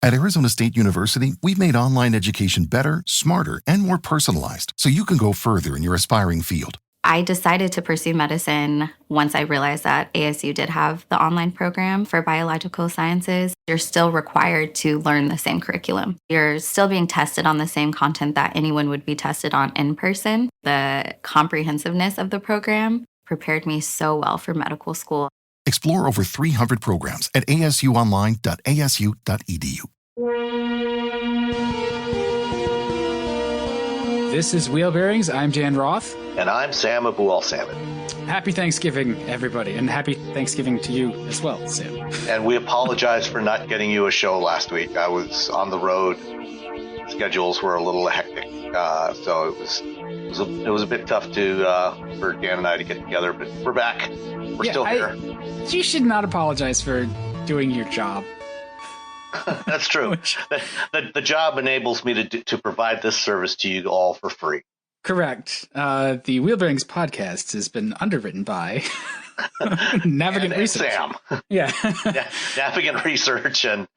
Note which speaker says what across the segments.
Speaker 1: At Arizona State University, we've made online education better, smarter, and more personalized so you can go further in your aspiring field.
Speaker 2: I decided to pursue medicine once I realized that ASU did have the online program for biological sciences. You're still required to learn the same curriculum. You're still being tested on the same content that anyone would be tested on in person. The comprehensiveness of the program prepared me so well for medical school.
Speaker 1: Explore over 300 programs at asuonline.asu.edu.
Speaker 3: This is Wheelbearings. I'm Dan Roth.
Speaker 4: And I'm Sam Abu-Al-Samad.
Speaker 3: Happy Thanksgiving, everybody. And happy Thanksgiving to you as well, Sam.
Speaker 4: And we apologize for not getting you a show last week. I was on the road. Schedules were a little hectic. So it was a bit tough for Dan and I to get together, but we're back. We're still here.
Speaker 3: You should not apologize for doing your job.
Speaker 4: That's true. The job enables me to provide this service to you all for free.
Speaker 3: Correct. The Wheelbearings podcast has been underwritten by Navigant Research.
Speaker 4: Sam.
Speaker 3: Yeah.
Speaker 4: Navigant Research and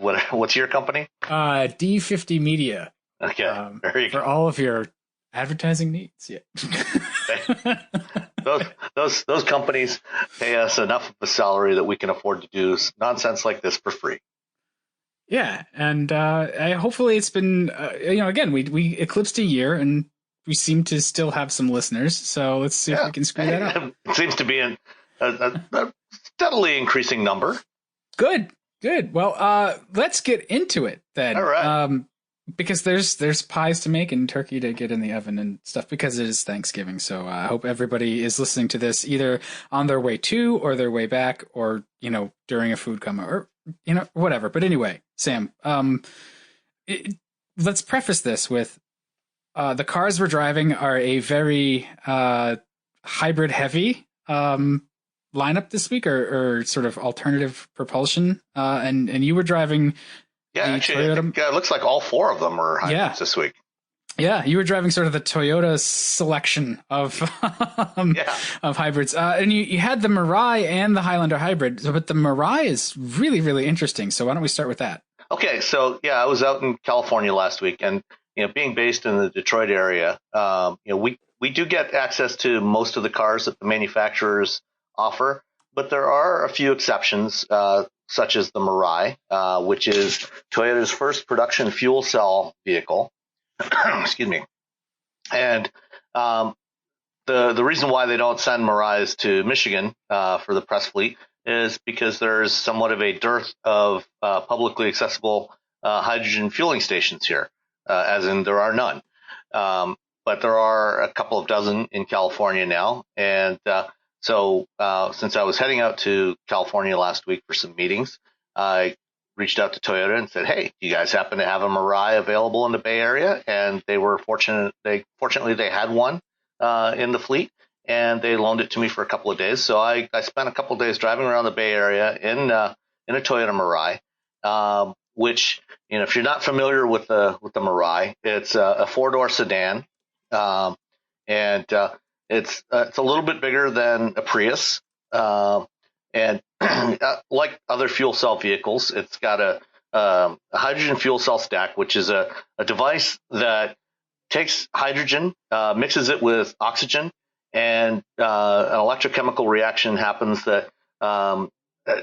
Speaker 4: what's your company?
Speaker 3: D50 Media.
Speaker 4: Okay. There you
Speaker 3: for
Speaker 4: go.
Speaker 3: all of your advertising needs. Yeah.
Speaker 4: Those companies pay us enough of a salary that we can afford to do nonsense like this for free.
Speaker 3: Yeah, and hopefully it's been again we eclipsed a year and we seem to still have some listeners. So let's see if we can screw that up.
Speaker 4: It seems to be a steadily increasing number.
Speaker 3: Good. Well, let's get into it then.
Speaker 4: All right.
Speaker 3: Because there's pies to make and turkey to get in the oven and stuff because it is Thanksgiving. So I hope everybody is listening to this either on their way to or their way back or, during a food coma or, whatever. But anyway, Sam, let's preface this with the cars we're driving are a very hybrid heavy lineup this week or sort of alternative propulsion. And you were driving...
Speaker 4: Yeah, actually, it looks like all four of them are hybrids this week.
Speaker 3: Yeah, you were driving sort of the Toyota selection of of hybrids. And you had the Mirai and the Highlander Hybrid, but the Mirai is really, really interesting. So why don't we start with that?
Speaker 4: Okay, so I was out in California last week, and being based in the Detroit area, we do get access to most of the cars that the manufacturers offer, but there are a few exceptions. Such as the Mirai, which is Toyota's first production fuel cell vehicle. Excuse me. And the reason why they don't send Mirais to Michigan for the press fleet is because there's somewhat of a dearth of publicly accessible hydrogen fueling stations here, as in there are none. But there are a couple of dozen in California now, and So since I was heading out to California last week for some meetings, I reached out to Toyota and said, hey, do you guys happen to have a Mirai available in the Bay Area? And they were fortunate. Fortunately, they had one in the fleet, and they loaned it to me for a couple of days. So I spent a couple of days driving around the Bay Area in a Toyota Mirai, which, if you're not familiar with the Mirai, it's a four-door sedan, and it's a little bit bigger than a Prius, and like other fuel cell vehicles, it's got a hydrogen fuel cell stack, which is a device that takes hydrogen, mixes it with oxygen, and an electrochemical reaction happens that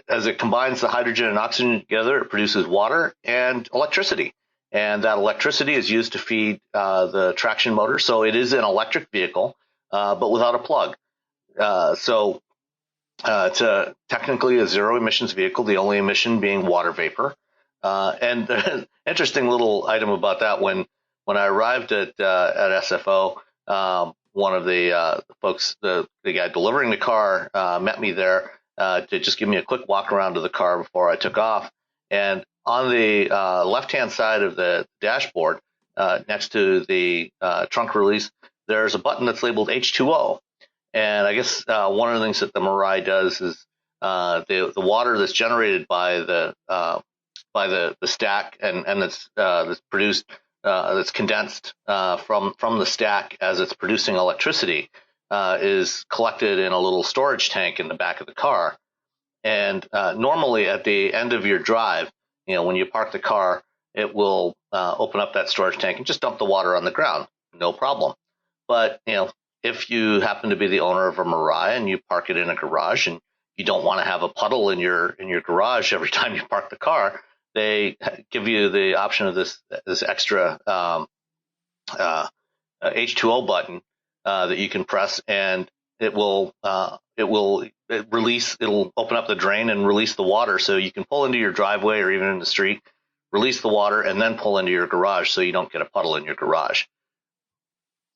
Speaker 4: as it combines the hydrogen and oxygen together, it produces water and electricity. And that electricity is used to feed the traction motor. So it is an electric vehicle, but without a plug. So it's technically a zero emissions vehicle, the only emission being water vapor. And the interesting little item about that, when I arrived at SFO, one of the folks, the guy delivering the car, met me there to just give me a quick walk around to the car before I took off. And on the left-hand side of the dashboard, next to the trunk release, there's a button that's labeled H2O. And I guess one of the things that the Mirai does is the water that's generated by the stack and that's produced, that's condensed from the stack as it's producing electricity, is collected in a little storage tank in the back of the car. And normally at the end of your drive, when you park the car, it will open up that storage tank and just dump the water on the ground, no problem. But if you happen to be the owner of a Mirai and you park it in a garage and you don't want to have a puddle in your garage every time you park the car, they give you the option of this extra H2O button that you can press, and it'll open up the drain and release the water, so you can pull into your driveway or even in the street, release the water, and then pull into your garage so you don't get a puddle in your garage.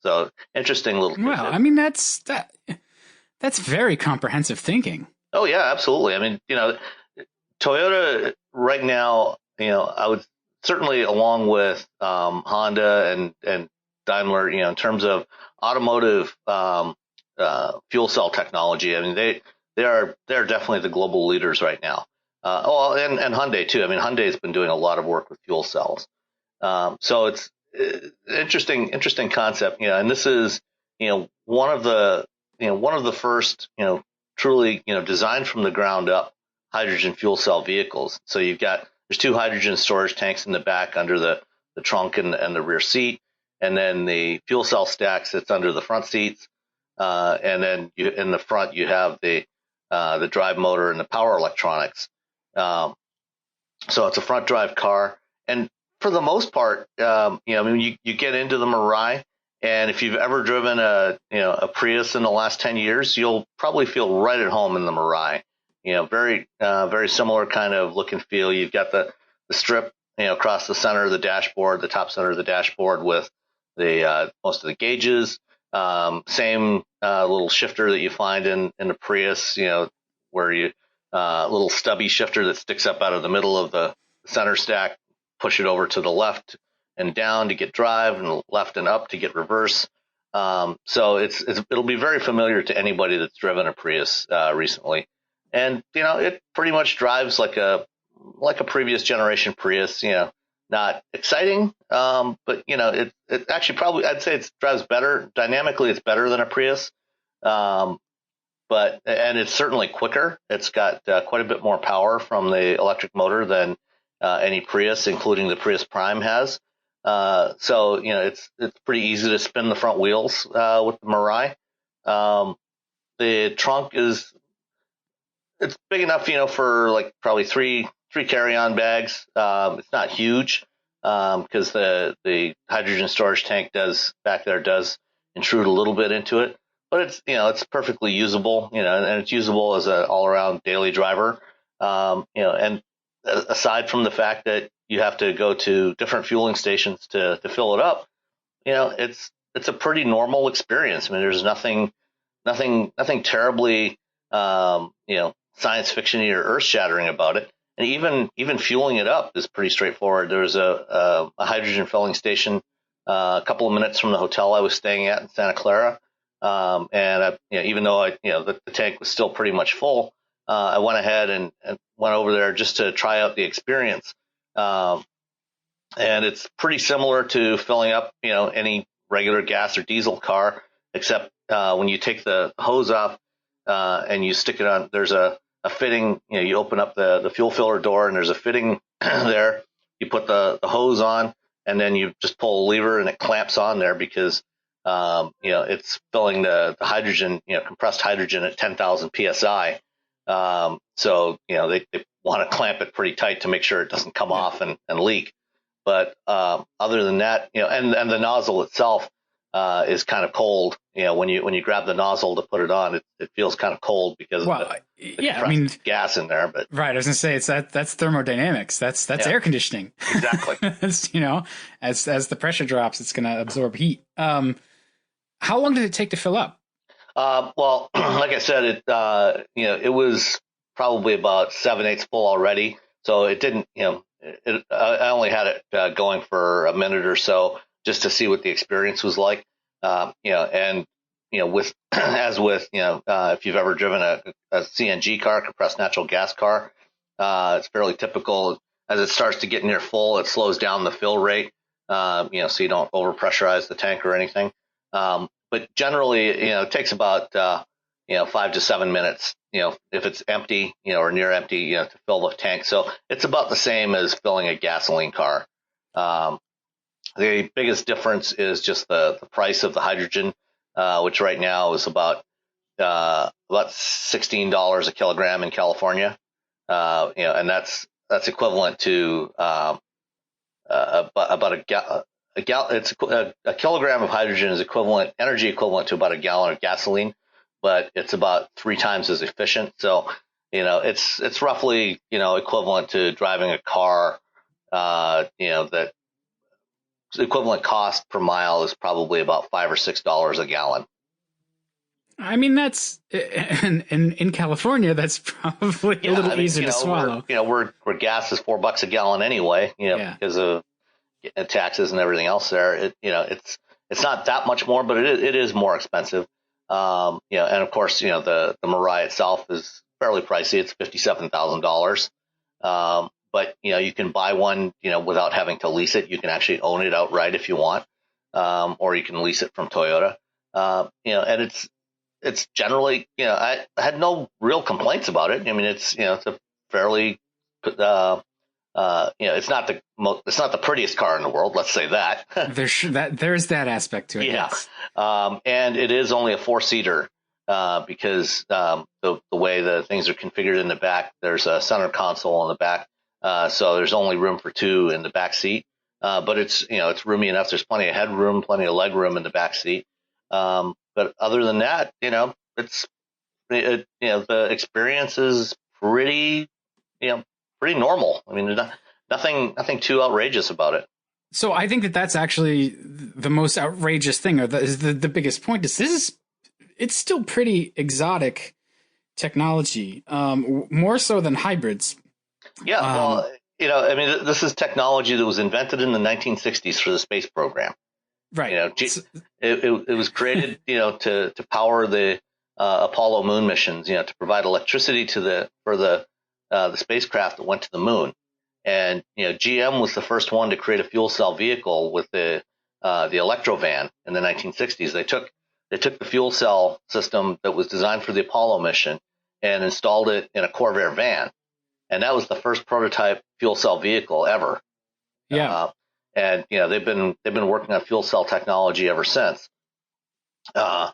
Speaker 4: So interesting little.
Speaker 3: Well, I mean that's very comprehensive thinking. Oh
Speaker 4: yeah, absolutely. I mean, Toyota right now, I would certainly, along with Honda and Daimler, in terms of automotive fuel cell technology, I mean they're definitely the global leaders right now. And Hyundai too. I mean, Hyundai's been doing a lot of work with fuel cells. So it's interesting concept, and this is, one of the first, truly, designed from the ground up hydrogen fuel cell vehicles. So there's 2 hydrogen storage tanks in the back under the trunk and the rear seat, and then the fuel cell stack sits under the front seats, and then in the front you have the drive motor and the power electronics. So it's a front drive car, and for the most part, I mean, you get into the Mirai, and if you've ever driven a Prius in the last 10 years, you'll probably feel right at home in the Mirai. Very similar kind of look and feel. You've got the strip, across the center of the dashboard, the top center of the dashboard with the most of the gauges. Same little shifter that you find in the Prius, where you little stubby shifter that sticks up out of the middle of the center stack. Push it over to the left and down to get drive, and left and up to get reverse. So it'll be very familiar to anybody that's driven a Prius recently. And it pretty much drives like a previous generation Prius. Not exciting, but it actually probably, I'd say it drives better dynamically. It's better than a Prius, and it's certainly quicker. It's got quite a bit more power from the electric motor than any Prius, including the Prius Prime, has. So it's pretty easy to spin the front wheels with the Mirai. The trunk it's big enough, for like probably three carry-on bags. It's not huge because the hydrogen storage tank does intrude a little bit into it, but it's perfectly usable, and it's usable as an all-around daily driver. And aside from the fact that you have to go to different fueling stations to fill it up, it's a pretty normal experience. I mean, there's nothing terribly, science fiction-y or earth-shattering about it. And even fueling it up is pretty straightforward. There's a hydrogen filling station a couple of minutes from the hotel I was staying at in Santa Clara, and even though the tank was still pretty much full, I went ahead and went over there just to try out the experience. And it's pretty similar to filling up, any regular gas or diesel car, except when you take the hose off and you stick it on, there's a fitting, you open up the fuel filler door and there's a fitting there. You put the hose on and then you just pull a lever and it clamps on there because, it's filling the hydrogen, compressed hydrogen at 10,000 PSI. So, they want to clamp it pretty tight to make sure it doesn't come off and leak. But other than that, and the nozzle itself is kind of cold. When you grab the nozzle to put it on, it feels kind of cold because of the gas in there. But
Speaker 3: right, I was gonna say that's thermodynamics. That's air conditioning.
Speaker 4: Exactly.
Speaker 3: as the pressure drops, it's gonna absorb heat. How long did it take to fill up?
Speaker 4: Well, like I said, it was probably about 7/8 full already. So it didn't, I only had it going for a minute or so just to see what the experience was like. With if you've ever driven a CNG car, compressed natural gas car, it's fairly typical. As it starts to get near full, it slows down the fill rate, so you don't overpressurize the tank or anything. But generally, it takes about 5 to 7 minutes if it's empty, or near empty, to fill the tank. So it's about the same as filling a gasoline car. The biggest difference is just the price of the hydrogen, which right now is about $16 a kilogram in California. And that's equivalent to about a kilogram of hydrogen is energy equivalent to about a gallon of gasoline, but it's about 3 times as efficient. So, it's roughly, equivalent to driving a car, that equivalent cost per mile is probably about $5 or $6 a gallon.
Speaker 3: I mean, that's in California, that's probably a little easier to swallow.
Speaker 4: Where gas is $4 a gallon anyway, because of taxes and everything else there. It's not that much more, but it is more expensive. And of course, the Mirai itself is fairly pricey. It's $57,000. But you can buy one, without having to lease it. You can actually own it outright if you want, or you can lease it from Toyota. And it's generally, I had no real complaints about it. I mean, it's a fairly, it's not the prettiest car in the world. Let's say that.
Speaker 3: There's that aspect to it.
Speaker 4: Yeah.
Speaker 3: Yes.
Speaker 4: And it is only a 4-seater, because the way the things are configured in the back, there's a center console in the back. So there's only room for 2 in the back seat. But it's roomy enough. There's plenty of headroom, plenty of leg room in the back seat. But other than that, the experience is pretty normal. I mean, there's nothing too outrageous about it.
Speaker 3: So I think that's actually the most outrageous thing, or the biggest point is it's still pretty exotic technology, more so than hybrids.
Speaker 4: Yeah. Well, I mean, this is technology that was invented in the 1960s for the space program.
Speaker 3: Right.
Speaker 4: It was created, to power the Apollo moon missions, to provide electricity for the spacecraft that went to the moon. And, GM was the first one to create a fuel cell vehicle with the Electrovan in the 1960s. They took the fuel cell system that was designed for the Apollo mission and installed it in a Corvair van. And that was the first prototype fuel cell vehicle ever.
Speaker 3: Yeah.
Speaker 4: And they've been working on fuel cell technology ever since, and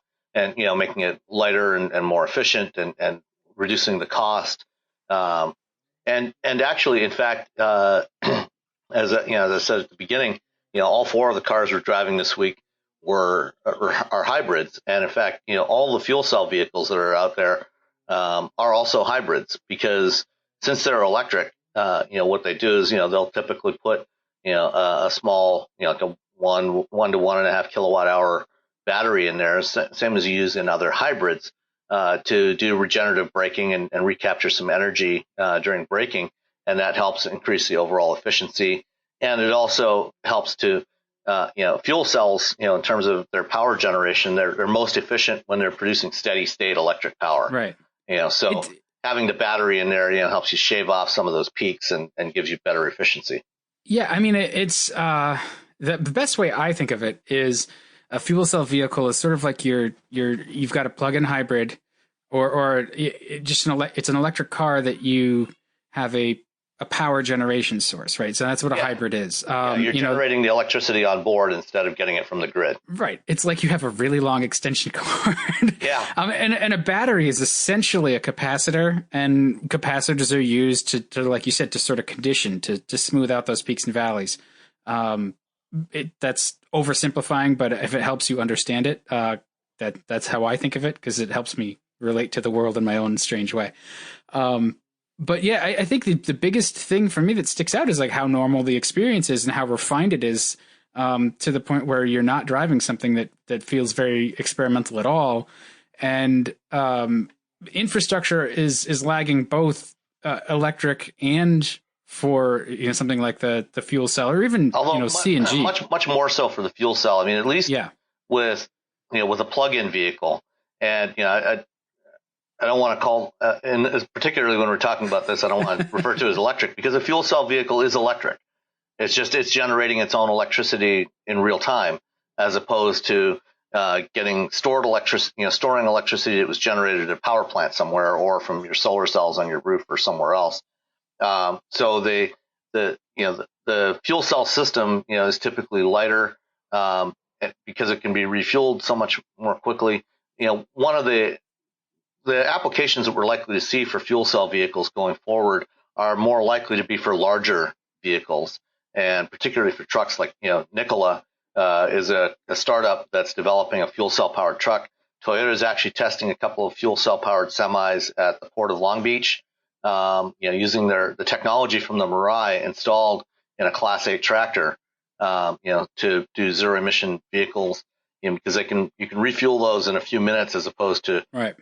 Speaker 4: making it lighter and more efficient and reducing the cost. And actually, in fact, as I said at the beginning, all 4 of the cars we're driving this week are hybrids, and in fact, all the fuel cell vehicles that are out there are also hybrids, because since they're electric, what they do is they'll typically put a small, like a 1 to 1.5 kilowatt hour battery in there, same as you use in other hybrids, to do regenerative braking and recapture some energy during braking. And that helps increase the overall efficiency. And it also helps to, fuel cells, in terms of their power generation, they're most efficient when they're producing steady state electric power.
Speaker 3: Right.
Speaker 4: Having the battery in there, helps you shave off some of those peaks and gives you better efficiency.
Speaker 3: Yeah, I mean, it's the best way I think of it is a fuel cell vehicle is sort of like you've got a plug-in hybrid, or just it's an electric car that you have a power generation source, right? So that's what a hybrid is.
Speaker 4: You're generating the electricity on board instead of getting it from the grid.
Speaker 3: Right. It's like you have a really long extension cord.
Speaker 4: Yeah.
Speaker 3: And a battery is essentially a capacitor, and capacitors are used to like you said, to sort of condition, to smooth out those peaks and valleys. That's oversimplifying, but if it helps you understand it, that's how I think of it, because it helps me relate to the world in my own strange way. But yeah, I think the biggest thing for me that sticks out is like how normal the experience is and how refined it is, to the point where you're not driving something that feels very experimental at all. And infrastructure is lagging both electric and for something like the fuel cell, or even CNG.
Speaker 4: Much more so for the fuel cell. I mean, at least with a plug-in vehicle, and I don't want to call, and particularly when we're talking about this, I don't want to refer to it as electric, because a fuel cell vehicle is electric. It's generating its own electricity in real time, as opposed to getting storing electricity that was generated at a power plant somewhere or from your solar cells on your roof or somewhere else. So the fuel cell system, is typically lighter because it can be refueled so much more quickly. One of the applications that we're likely to see for fuel cell vehicles going forward are more likely to be for larger vehicles, and particularly for trucks. Like Nikola is a startup that's developing a fuel cell powered truck. Toyota is actually testing a couple of fuel cell powered semis at the Port of Long Beach, using the technology from the Mirai installed in a Class 8 tractor, to do zero emission vehicles, because you can refuel those in a few minutes as opposed to
Speaker 3: right.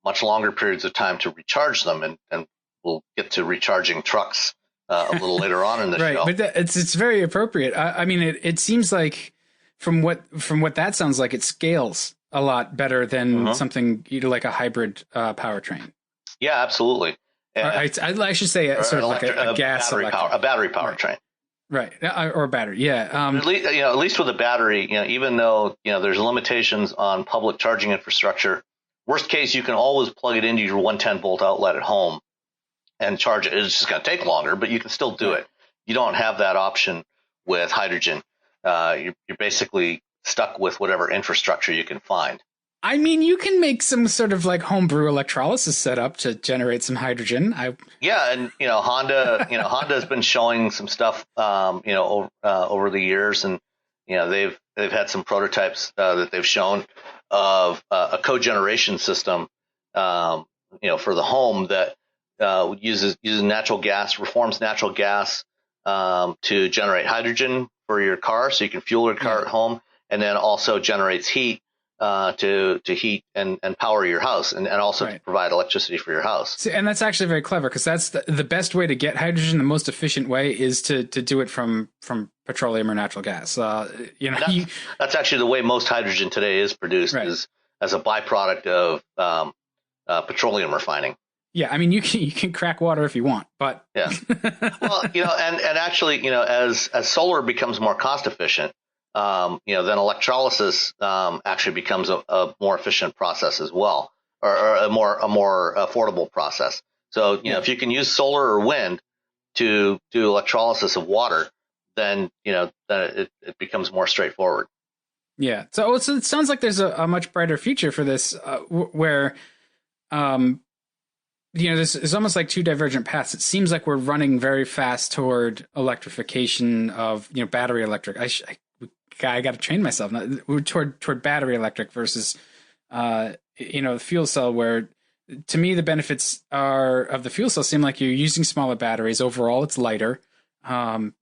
Speaker 4: Much longer periods of time to recharge them, and we'll get to recharging trucks a little later on in the
Speaker 3: right,
Speaker 4: show.
Speaker 3: But it's very appropriate. I mean, it seems like from what that sounds like, it scales a lot better than something like a hybrid powertrain.
Speaker 4: Yeah, absolutely.
Speaker 3: I should say sort of like a gas
Speaker 4: battery powertrain.
Speaker 3: Right. Or a battery. Yeah.
Speaker 4: At least with a battery, even though, there's limitations on public charging infrastructure, worst case, you can always plug it into your 110 volt outlet at home and charge it. It's just going to take longer, but you can still do it. You don't have that option with hydrogen. You're basically stuck with whatever infrastructure you can find.
Speaker 3: I mean, you can make some sort of like homebrew electrolysis setup to generate some hydrogen.
Speaker 4: Yeah, and Honda has been showing some stuff, over the years, and they've had some prototypes that they've shown of a cogeneration system, for the home that uses natural gas, reforms natural gas to generate hydrogen for your car, so you can fuel your car at home, and then also generates heat to heat and power your house, and also to provide electricity for your house.
Speaker 3: See, and that's actually very clever, because that's the best way to get hydrogen. The most efficient way is to do it from petroleum or natural gas.
Speaker 4: That's actually the way most hydrogen today is produced, is as a byproduct of petroleum refining.
Speaker 3: Yeah, I mean, you can crack water if you want, but
Speaker 4: yeah. Well, and actually, as solar becomes more cost efficient, then electrolysis actually becomes a more efficient process as well, or a more affordable process. So, if you can use solar or wind to do electrolysis of water, then it becomes more straightforward.
Speaker 3: Yeah. So it sounds like there's a much brighter future for this, where this is almost like two divergent paths. It seems like we're running very fast toward electrification of battery electric. I got to train myself toward battery electric versus the fuel cell, where to me the benefits of the fuel cell seem like you're using smaller batteries. Overall, it's lighter, and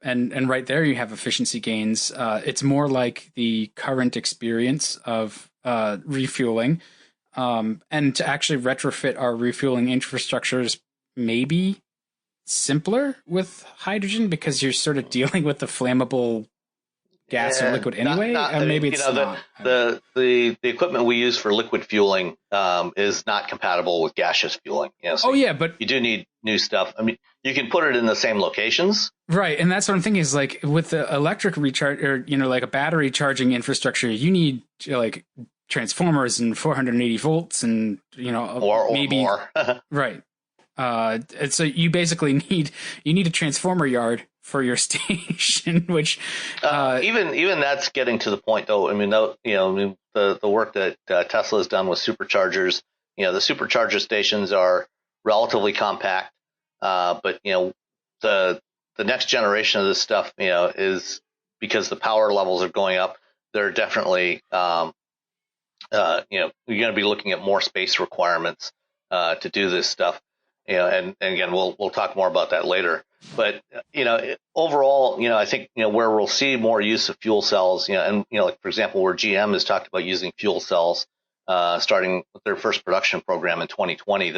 Speaker 3: right there you have efficiency gains. It's more like the current experience of refueling, and to actually retrofit our refueling infrastructure is maybe simpler with hydrogen, because you're sort of dealing with the flammable gas or liquid anyway. Maybe it's not. The equipment we use for liquid fueling is not compatible with gaseous fueling. But
Speaker 4: you do need new stuff. I mean, you can put it in the same locations,
Speaker 3: right? And that's what I'm thinking is, like, with the electric recharge, or like a battery charging infrastructure, you need like transformers and 480 volts, and
Speaker 4: or
Speaker 3: maybe
Speaker 4: more.
Speaker 3: Right. And so you basically need a transformer yard for your station, which
Speaker 4: even that's getting to the point, though. I mean, the work that Tesla has done with superchargers, the supercharger stations are relatively compact, but the next generation of this stuff, is, because the power levels are going up, they're definitely you're going to be looking at more space requirements to do this stuff. And again, we'll talk more about that later. But overall, I think where we'll see more use of fuel cells, and like, for example, where GM has talked about using fuel cells, starting with their first production program in 2020.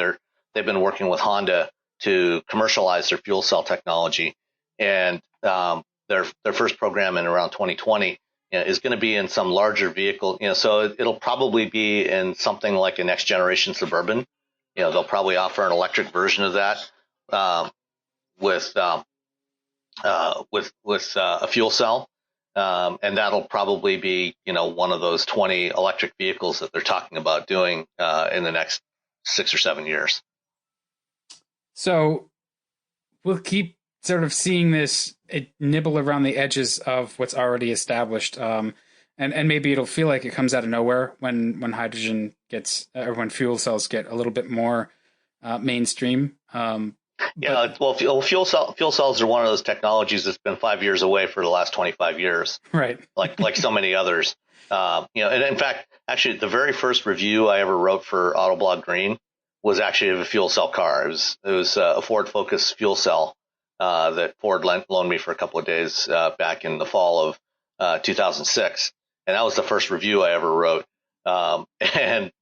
Speaker 4: They've been working with Honda to commercialize their fuel cell technology, and their first program in around 2020 is going to be in some larger vehicle. So it'll probably be in something like a next generation Suburban. They'll probably offer an electric version of that with a fuel cell, And that'll probably be, one of those 20 electric vehicles that they're talking about doing in the next 6 or 7 years.
Speaker 3: So we'll keep sort of seeing this nibble around the edges of what's already established. And maybe it'll feel like it comes out of nowhere when hydrogen gets, or when fuel cells get a little bit more mainstream.
Speaker 4: Fuel cells are one of those technologies that's been 5 years away for the last 25 years.
Speaker 3: Right.
Speaker 4: like so many others. And in fact, actually, the very first review I ever wrote for Autoblog Green was actually of a fuel cell car. It was a Ford Focus fuel cell that Ford loaned me for a couple of days back in the fall of 2006, and that was the first review I ever wrote. And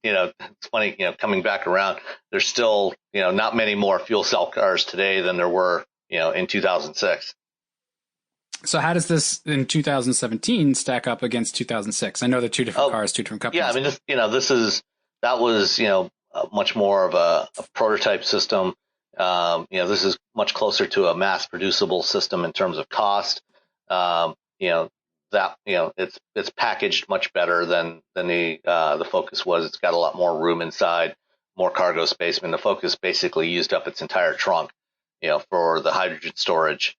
Speaker 4: it's funny, coming back around, there's still not many more fuel cell cars today than there were in 2006.
Speaker 3: So how does this in 2017 stack up against 2006? I know they're two different cars, two different companies.
Speaker 4: Yeah, I mean, that was much more of a prototype system. This is much closer to a mass producible system in terms of cost. It's packaged much better than the Focus was. It's got a lot more room inside, more cargo space. I mean, the Focus basically used up its entire trunk, for the hydrogen storage.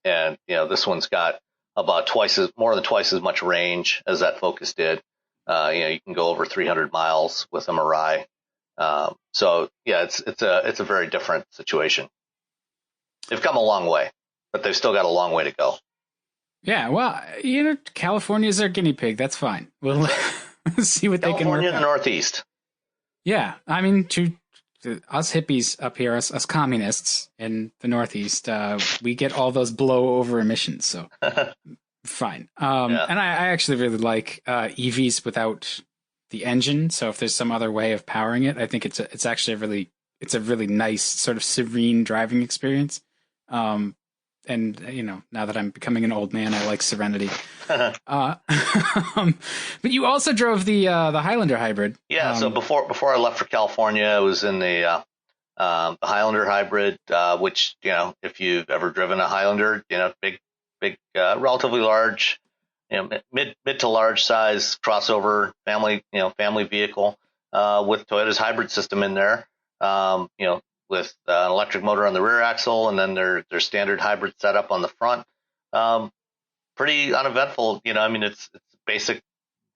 Speaker 4: And this one's got about more than twice as much range as that Focus did. You can go over 300 miles with a Mirai. So yeah, it's a very different situation. They've come a long way, but they've still got a long way to go.
Speaker 3: Yeah, well, California's their guinea pig. That's fine. We'll see what they can work out.
Speaker 4: California and the Northeast.
Speaker 3: Yeah, I mean, to us hippies up here, us communists in the Northeast, we get all those blow over emissions, so fine. And I actually really like EVs without the engine. So if there's some other way of powering it, I think it's actually a really nice sort of serene driving experience. And now that I'm becoming an old man, I like serenity. But you also drove the Highlander Hybrid.
Speaker 4: Yeah. So before I left for California, I was in the Highlander Hybrid, which if you've ever driven a Highlander, big, relatively large, mid to large size crossover family vehicle with Toyota's hybrid system in there. With an electric motor on the rear axle, and then their standard hybrid setup on the front. Pretty uneventful, it's basic,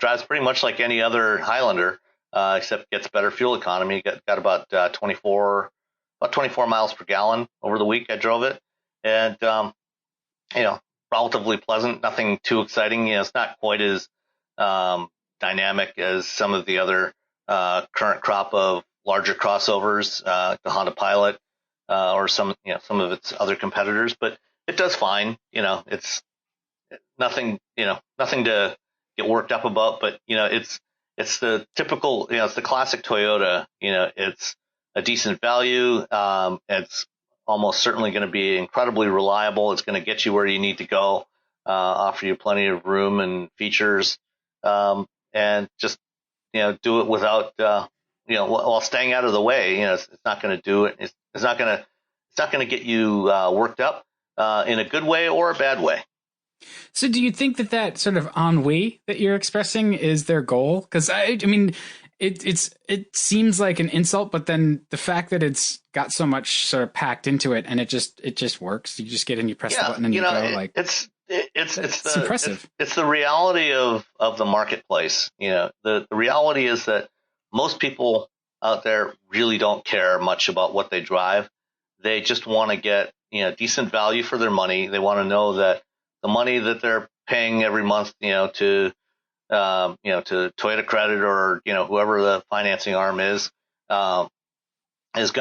Speaker 4: drives pretty much like any other Highlander, except gets better fuel economy. Got about 24 miles per gallon over the week I drove it, and relatively pleasant. Nothing too exciting. It's not quite as dynamic as some of the other current crop of larger crossovers, the Honda Pilot, or some of its other competitors, but it does fine. It's nothing to get worked up about, but it's the typical, it's the classic Toyota. It's a decent value. It's almost certainly going to be incredibly reliable. It's going to get you where you need to go, offer you plenty of room and features, and just do it without while staying out of the way. It's not going to do it. It's not going to get you worked up in a good way or a bad way.
Speaker 3: So do you think that sort of ennui that you're expressing is their goal? Because I mean, it seems like an insult, but then the fact that it's got so much sort of packed into it and it just works. You just get in, you press the button, and you go. It's impressive.
Speaker 4: It's the reality of the marketplace. The reality is that most people out there really don't care much about what they drive. They just want to get decent value for their money. They want to know that the money that they're paying every month, to Toyota Credit or whoever the financing arm is going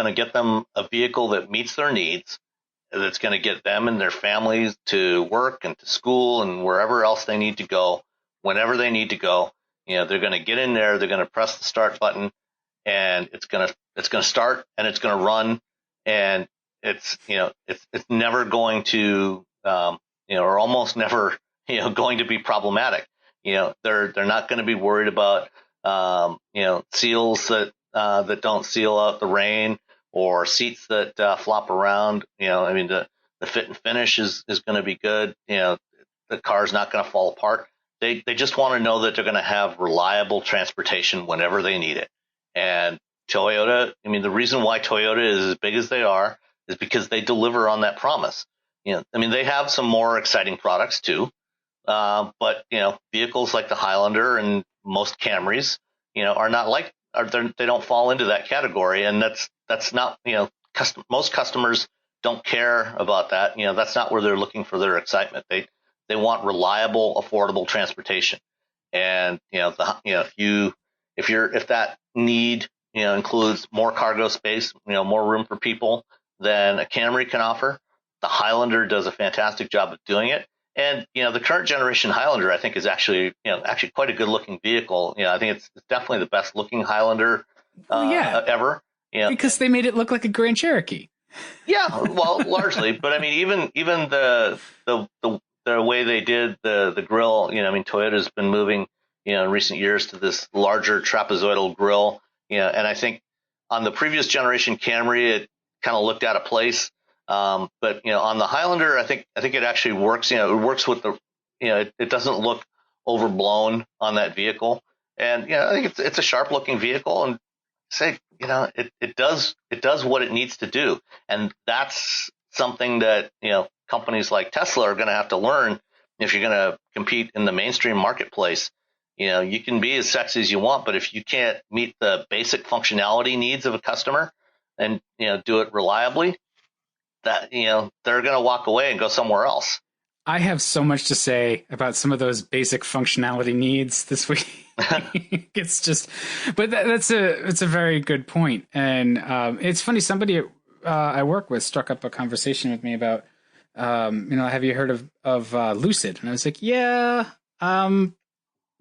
Speaker 4: to get them a vehicle that meets their needs, that's going to get them and their families to work and to school and wherever else they need to go, whenever they need to go. They're going to get in there, they're going to press the start button, and it's going to start, and it's going to run, and it's never going to or almost never going to be problematic. They're not going to be worried about seals that don't seal out the rain, or seats that flop around. The fit and finish is going to be good. the car is not going to fall apart. They just want to know that they're going to have reliable transportation whenever they need it. And Toyota, I mean, the reason why Toyota is as big as they are is because they deliver on that promise. I mean, they have some more exciting products too, but vehicles like the Highlander and most Camrys, are not they don't fall into that category, and that's not most customers don't care about that. That's not where they're looking for their excitement. They want reliable, affordable transportation, and if that need includes more cargo space, more room for people than a Camry can offer, the Highlander does a fantastic job of doing it. And the current generation Highlander, I think, is actually quite a good looking vehicle. I think it's definitely the best looking Highlander ever.
Speaker 3: Because they made it look like a Grand Cherokee.
Speaker 4: Yeah, well, largely, but I mean, even the way they did the grille, I mean, Toyota's been moving, in recent years to this larger trapezoidal grille, and I think on the previous generation Camry, it kind of looked out of place. But on the Highlander, I think it actually works. It works with the, it doesn't look overblown on that vehicle, and I think it's a sharp looking vehicle, and it does what it needs to do, and that's something that companies like Tesla are going to have to learn if you're going to compete in the mainstream marketplace. You can be as sexy as you want, but if you can't meet the basic functionality needs of a customer and do it reliably, that they're going to walk away and go somewhere else.
Speaker 3: I have so much to say about some of those basic functionality needs this week. It's just, but it's a very good point. And it's funny, somebody I work with struck up a conversation with me about, have you heard of Lucid? And I was like, yeah,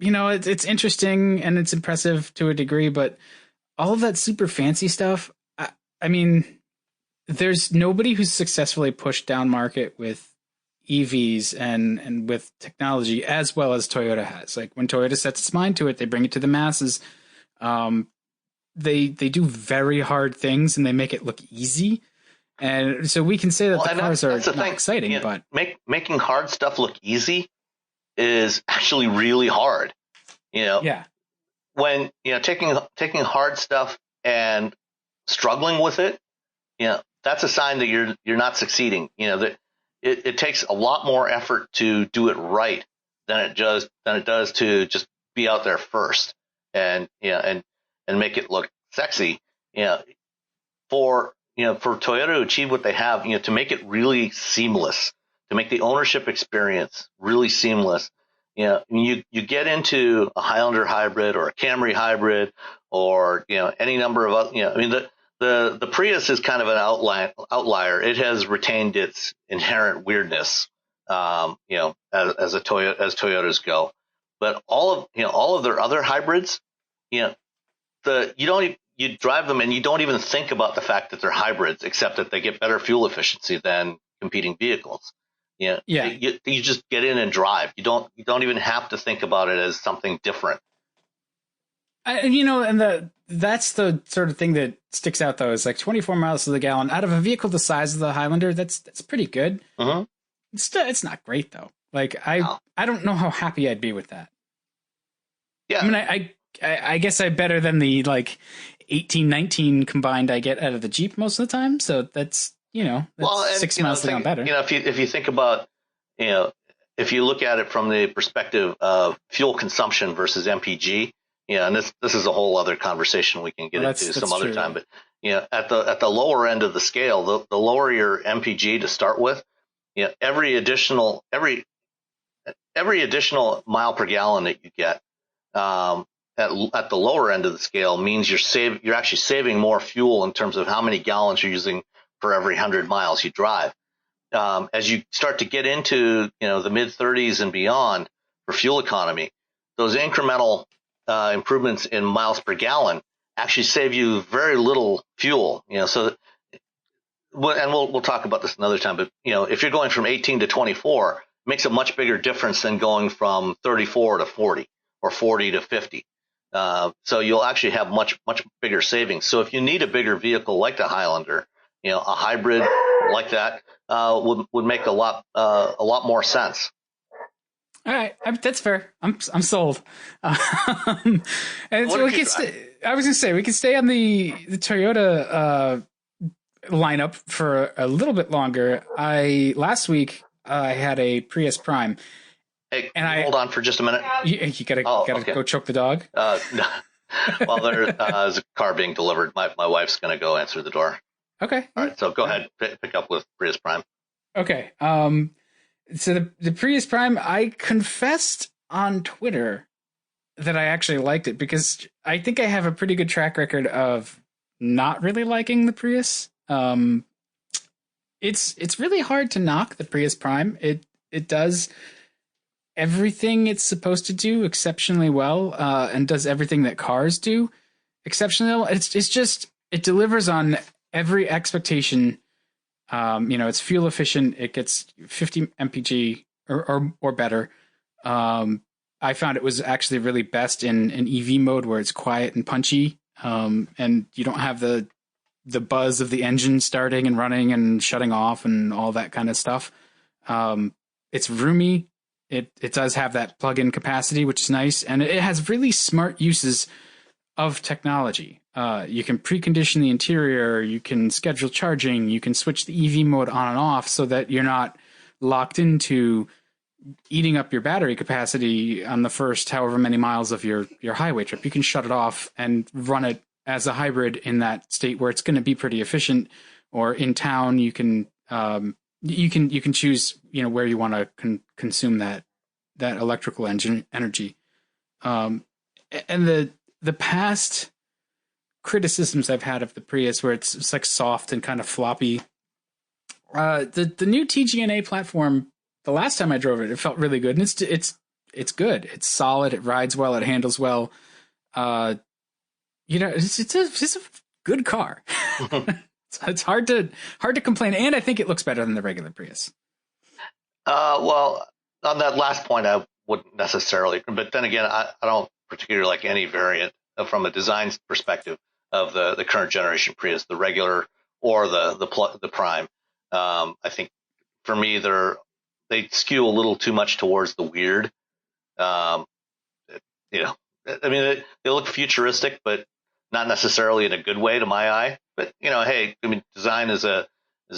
Speaker 3: it's interesting and it's impressive to a degree, but all of that super fancy stuff, I mean, there's nobody who's successfully pushed down market with EVs and with technology as well as Toyota has. Like when Toyota sets its mind to it, they bring it to the masses. They do very hard things and they make it look easy. And so we can say that the cars are not exciting, but
Speaker 4: making hard stuff look easy is actually really hard. When taking hard stuff and struggling with it, that's a sign that you're not succeeding. That it takes a lot more effort to do it right than it does to just be out there first and make it look sexy. For Toyota to achieve what they have, to make it really seamless, to make the ownership experience really seamless. You get into a Highlander hybrid or a Camry hybrid or any number of other, the Prius is kind of an outlier. It has retained its inherent weirdness, as Toyotas go. But all of their other hybrids, you drive them and you don't even think about the fact that they're hybrids, except that they get better fuel efficiency than competing vehicles. You just get in and drive. You don't even have to think about it as something different.
Speaker 3: That's the sort of thing that sticks out, though, is like 24 miles to the gallon out of a vehicle the size of the Highlander. That's pretty good.
Speaker 4: Uh-huh.
Speaker 3: It's not great though. Like I don't know how happy I'd be with that.
Speaker 4: Yeah.
Speaker 3: I mean, I guess I'm better than the like 18, 19 combined I get out of the Jeep most of the time. So that's 6 miles to the gallon better.
Speaker 4: If you think about, if you look at it from the perspective of fuel consumption versus MPG, and this is a whole other conversation we can get into some other time. But at the lower end of the scale, the lower your MPG to start with, every additional mile per gallon that you get at the lower end of the scale means you're actually saving more fuel in terms of how many gallons you're using for every 100 miles you drive. As you start to get into the mid 30s and beyond for fuel economy, those incremental improvements in miles per gallon actually save you very little fuel. So, and we'll talk about this another time. But if you're going from 18 to 24, it makes a much bigger difference than going from 34 to 40 or 40 to 50. So you'll actually have much bigger savings. So if you need a bigger vehicle like the Highlander, a hybrid like that would make a lot more sense.
Speaker 3: All right, that's fair. I'm sold. And so we could I was gonna say we could stay on the Toyota lineup for a little bit longer. Last week I had a Prius Prime.
Speaker 4: Hey, hold on for just a minute.
Speaker 3: You gotta go choke the dog.
Speaker 4: No. Well, there's a car being delivered. My wife's gonna go answer the door.
Speaker 3: Okay.
Speaker 4: All right. So go ahead, pick up with Prius Prime.
Speaker 3: Okay. So the Prius Prime, I confessed on Twitter that I actually liked it because I think I have a pretty good track record of not really liking the Prius. It's really hard to knock the Prius Prime. It does everything it's supposed to do exceptionally well, and does everything that cars do exceptionally well. It's just it delivers on every expectation. It's fuel efficient. It gets 50 mpg or better. I found it was actually really best in an EV mode where it's quiet and punchy, and you don't have the buzz of the engine starting and running and shutting off and all that kind of stuff. It's roomy. It does have that plug-in capacity, which is nice, and it has really smart uses of technology. You can precondition the interior, you can schedule charging, you can switch the EV mode on and off so that you're not locked into eating up your battery capacity on the first however many miles of your highway trip. You can shut it off and run it as a hybrid in that state where it's going to be pretty efficient. Or in town, you can choose where you want to consume that electrical engine energy. And the past criticisms I've had of the Prius, where it's like soft and kind of floppy, the new TGNA platform, the last time I drove it, it felt really good, and it's good. It's solid. It rides well. It handles well. It's a good car. It's hard to complain, and I think it looks better than the regular Prius.
Speaker 4: Well, on that last point, I wouldn't necessarily, but then again, I don't particularly like any variant from a design perspective of the current generation Prius, the regular or the Prime. I think for me, they skew a little too much towards the weird. I mean, they look futuristic, but not necessarily in a good way to my eye. But hey, I mean, design is a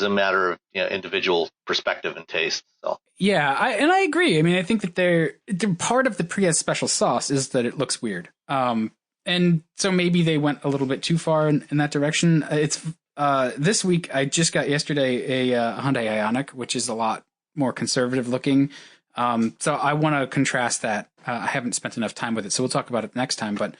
Speaker 4: matter of individual perspective and taste. So
Speaker 3: yeah, I agree. I mean, I think that they're part of the Prius special sauce is that it looks weird. And so maybe they went a little bit too far in that direction. It's this week I just got yesterday a Hyundai Ioniq, which is a lot more conservative looking. So I want to contrast that. I haven't spent enough time with it, so we'll talk about it next time. But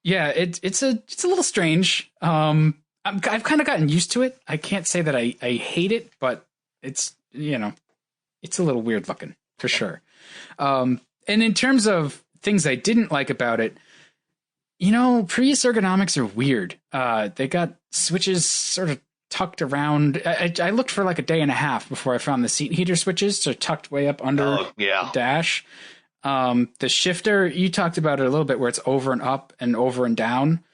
Speaker 3: yeah, it's a little strange. I've kind of gotten used to it. I can't say that I hate it, but it's it's a little weird looking for sure. And in terms of things I didn't like about it, Prius ergonomics are weird. They got switches sort of tucked around. I looked for like a day and a half before I found the seat heater switches. So tucked way up under the dash. The shifter, you talked about it a little bit, where it's over and up and over and down.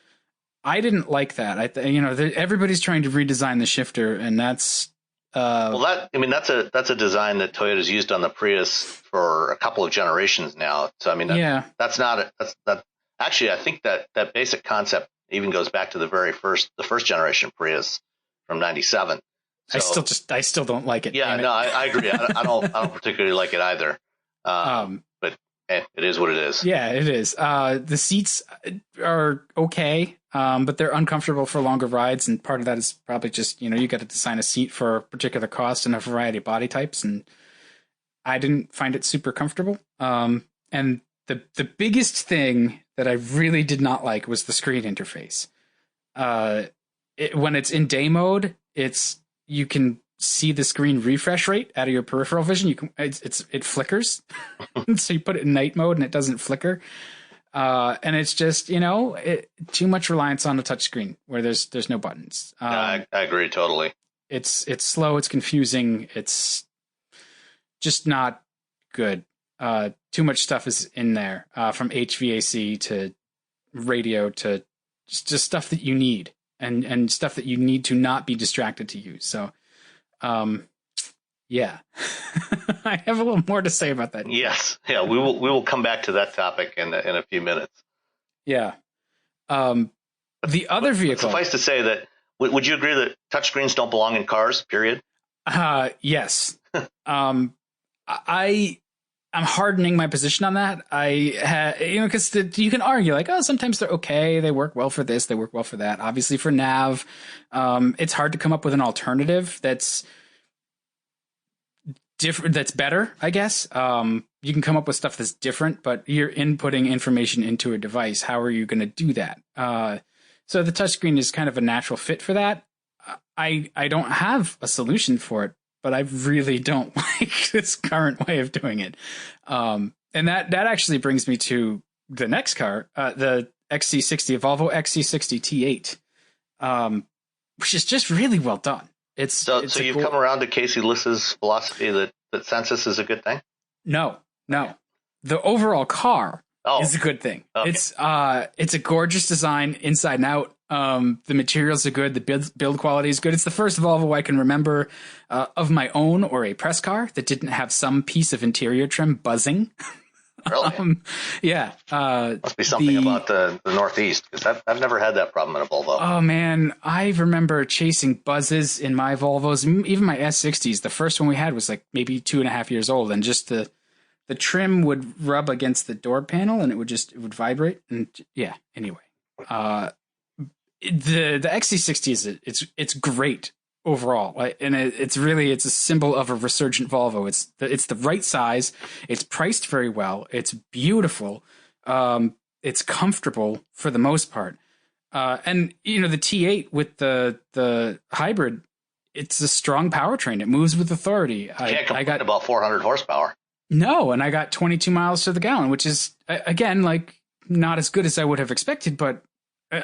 Speaker 3: I didn't like that. Everybody's trying to redesign the shifter, and that's that's a design that Toyota's used on the Prius for a couple of generations now. So I mean, actually, I think that basic concept even goes back to the first generation Prius from '97. So, I still don't like it.
Speaker 4: Yeah, no, I agree. I don't particularly like it either. But it is what it is.
Speaker 3: Yeah, it is. The seats are okay, but they're uncomfortable for longer rides, and part of that is probably just you got to design a seat for a particular cost and a variety of body types, and I didn't find it super comfortable. And the biggest thing that I really did not like was the screen interface. When it's in day mode, you can see the screen refresh rate out of your peripheral vision. It flickers, so you put it in night mode and it doesn't flicker. And it's just too much reliance on a touch screen where there's no buttons.
Speaker 4: I agree totally.
Speaker 3: It's slow. It's confusing. It's just not good. Too much stuff is in there, from HVAC to radio to just stuff that you need and stuff that you need to not be distracted to use. So, Yeah. I have a little more to say about that.
Speaker 4: Yes. Yeah, we will come back to that topic in a few minutes.
Speaker 3: Yeah. The other vehicle.
Speaker 4: Suffice to say that, would you agree that touchscreens don't belong in cars, period?
Speaker 3: Yes. I'm hardening my position on that. Because you can argue like, oh, sometimes they're okay. They work well for this. They work well for that. Obviously for nav, it's hard to come up with an alternative that's different. That's better, I guess. You can come up with stuff that's different, but you're inputting information into a device. How are you going to do that? So the touchscreen is kind of a natural fit for that. I don't have a solution for it, but I really don't like this current way of doing it. And that actually brings me to the next car, the XC60, Volvo XC60 T8, which is just really well done.
Speaker 4: So you've come around to Casey Liss's philosophy that census is a good thing?
Speaker 3: No. The overall car is a good thing. Okay. It's a gorgeous design inside and out. The materials are good. The build quality is good. It's the first Volvo I can remember of my own or a press car that didn't have some piece of interior trim buzzing.
Speaker 4: Really?
Speaker 3: Yeah.
Speaker 4: Must be something about the Northeast, because I've never had that problem in a Volvo.
Speaker 3: Oh, man. I remember chasing buzzes in my Volvos, even my S60s. The first one we had was like maybe 2.5 years old, and just the trim would rub against the door panel and it would vibrate. And yeah, anyway. The XC60 it's great overall, and it's a symbol of a resurgent Volvo. It's the right size. It's priced very well. It's beautiful. It's comfortable for the most part. And the T8 with the hybrid, it's a strong powertrain. It moves with authority.
Speaker 4: I got about 400 horsepower.
Speaker 3: No, and I got 22 miles to the gallon, which is again like not as good as I would have expected, but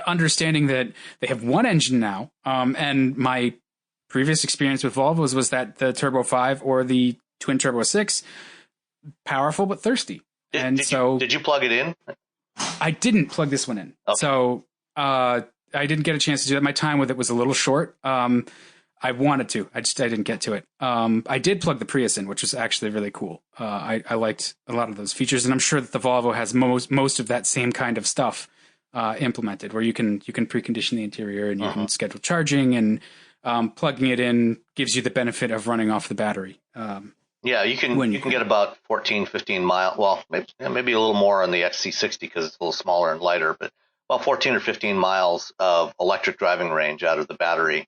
Speaker 3: understanding that they have one engine now, and my previous experience with Volvos was that the Turbo 5 or the Twin Turbo 6, powerful but thirsty. Did you plug it in? I didn't plug this one in. Okay. So I didn't get a chance to do that. My time with it was a little short. I wanted to. I didn't get to it. I did plug the Prius in, which was actually really cool. I liked a lot of those features, and I'm sure that the Volvo has most of that same kind of stuff implemented, where you can precondition the interior and you can schedule charging, and plugging it in gives you the benefit of running off the battery.
Speaker 4: You can get about 14, 15 miles. Well, maybe a little more on the XC60 because it's a little smaller and lighter, but about 14 or 15 miles of electric driving range out of the battery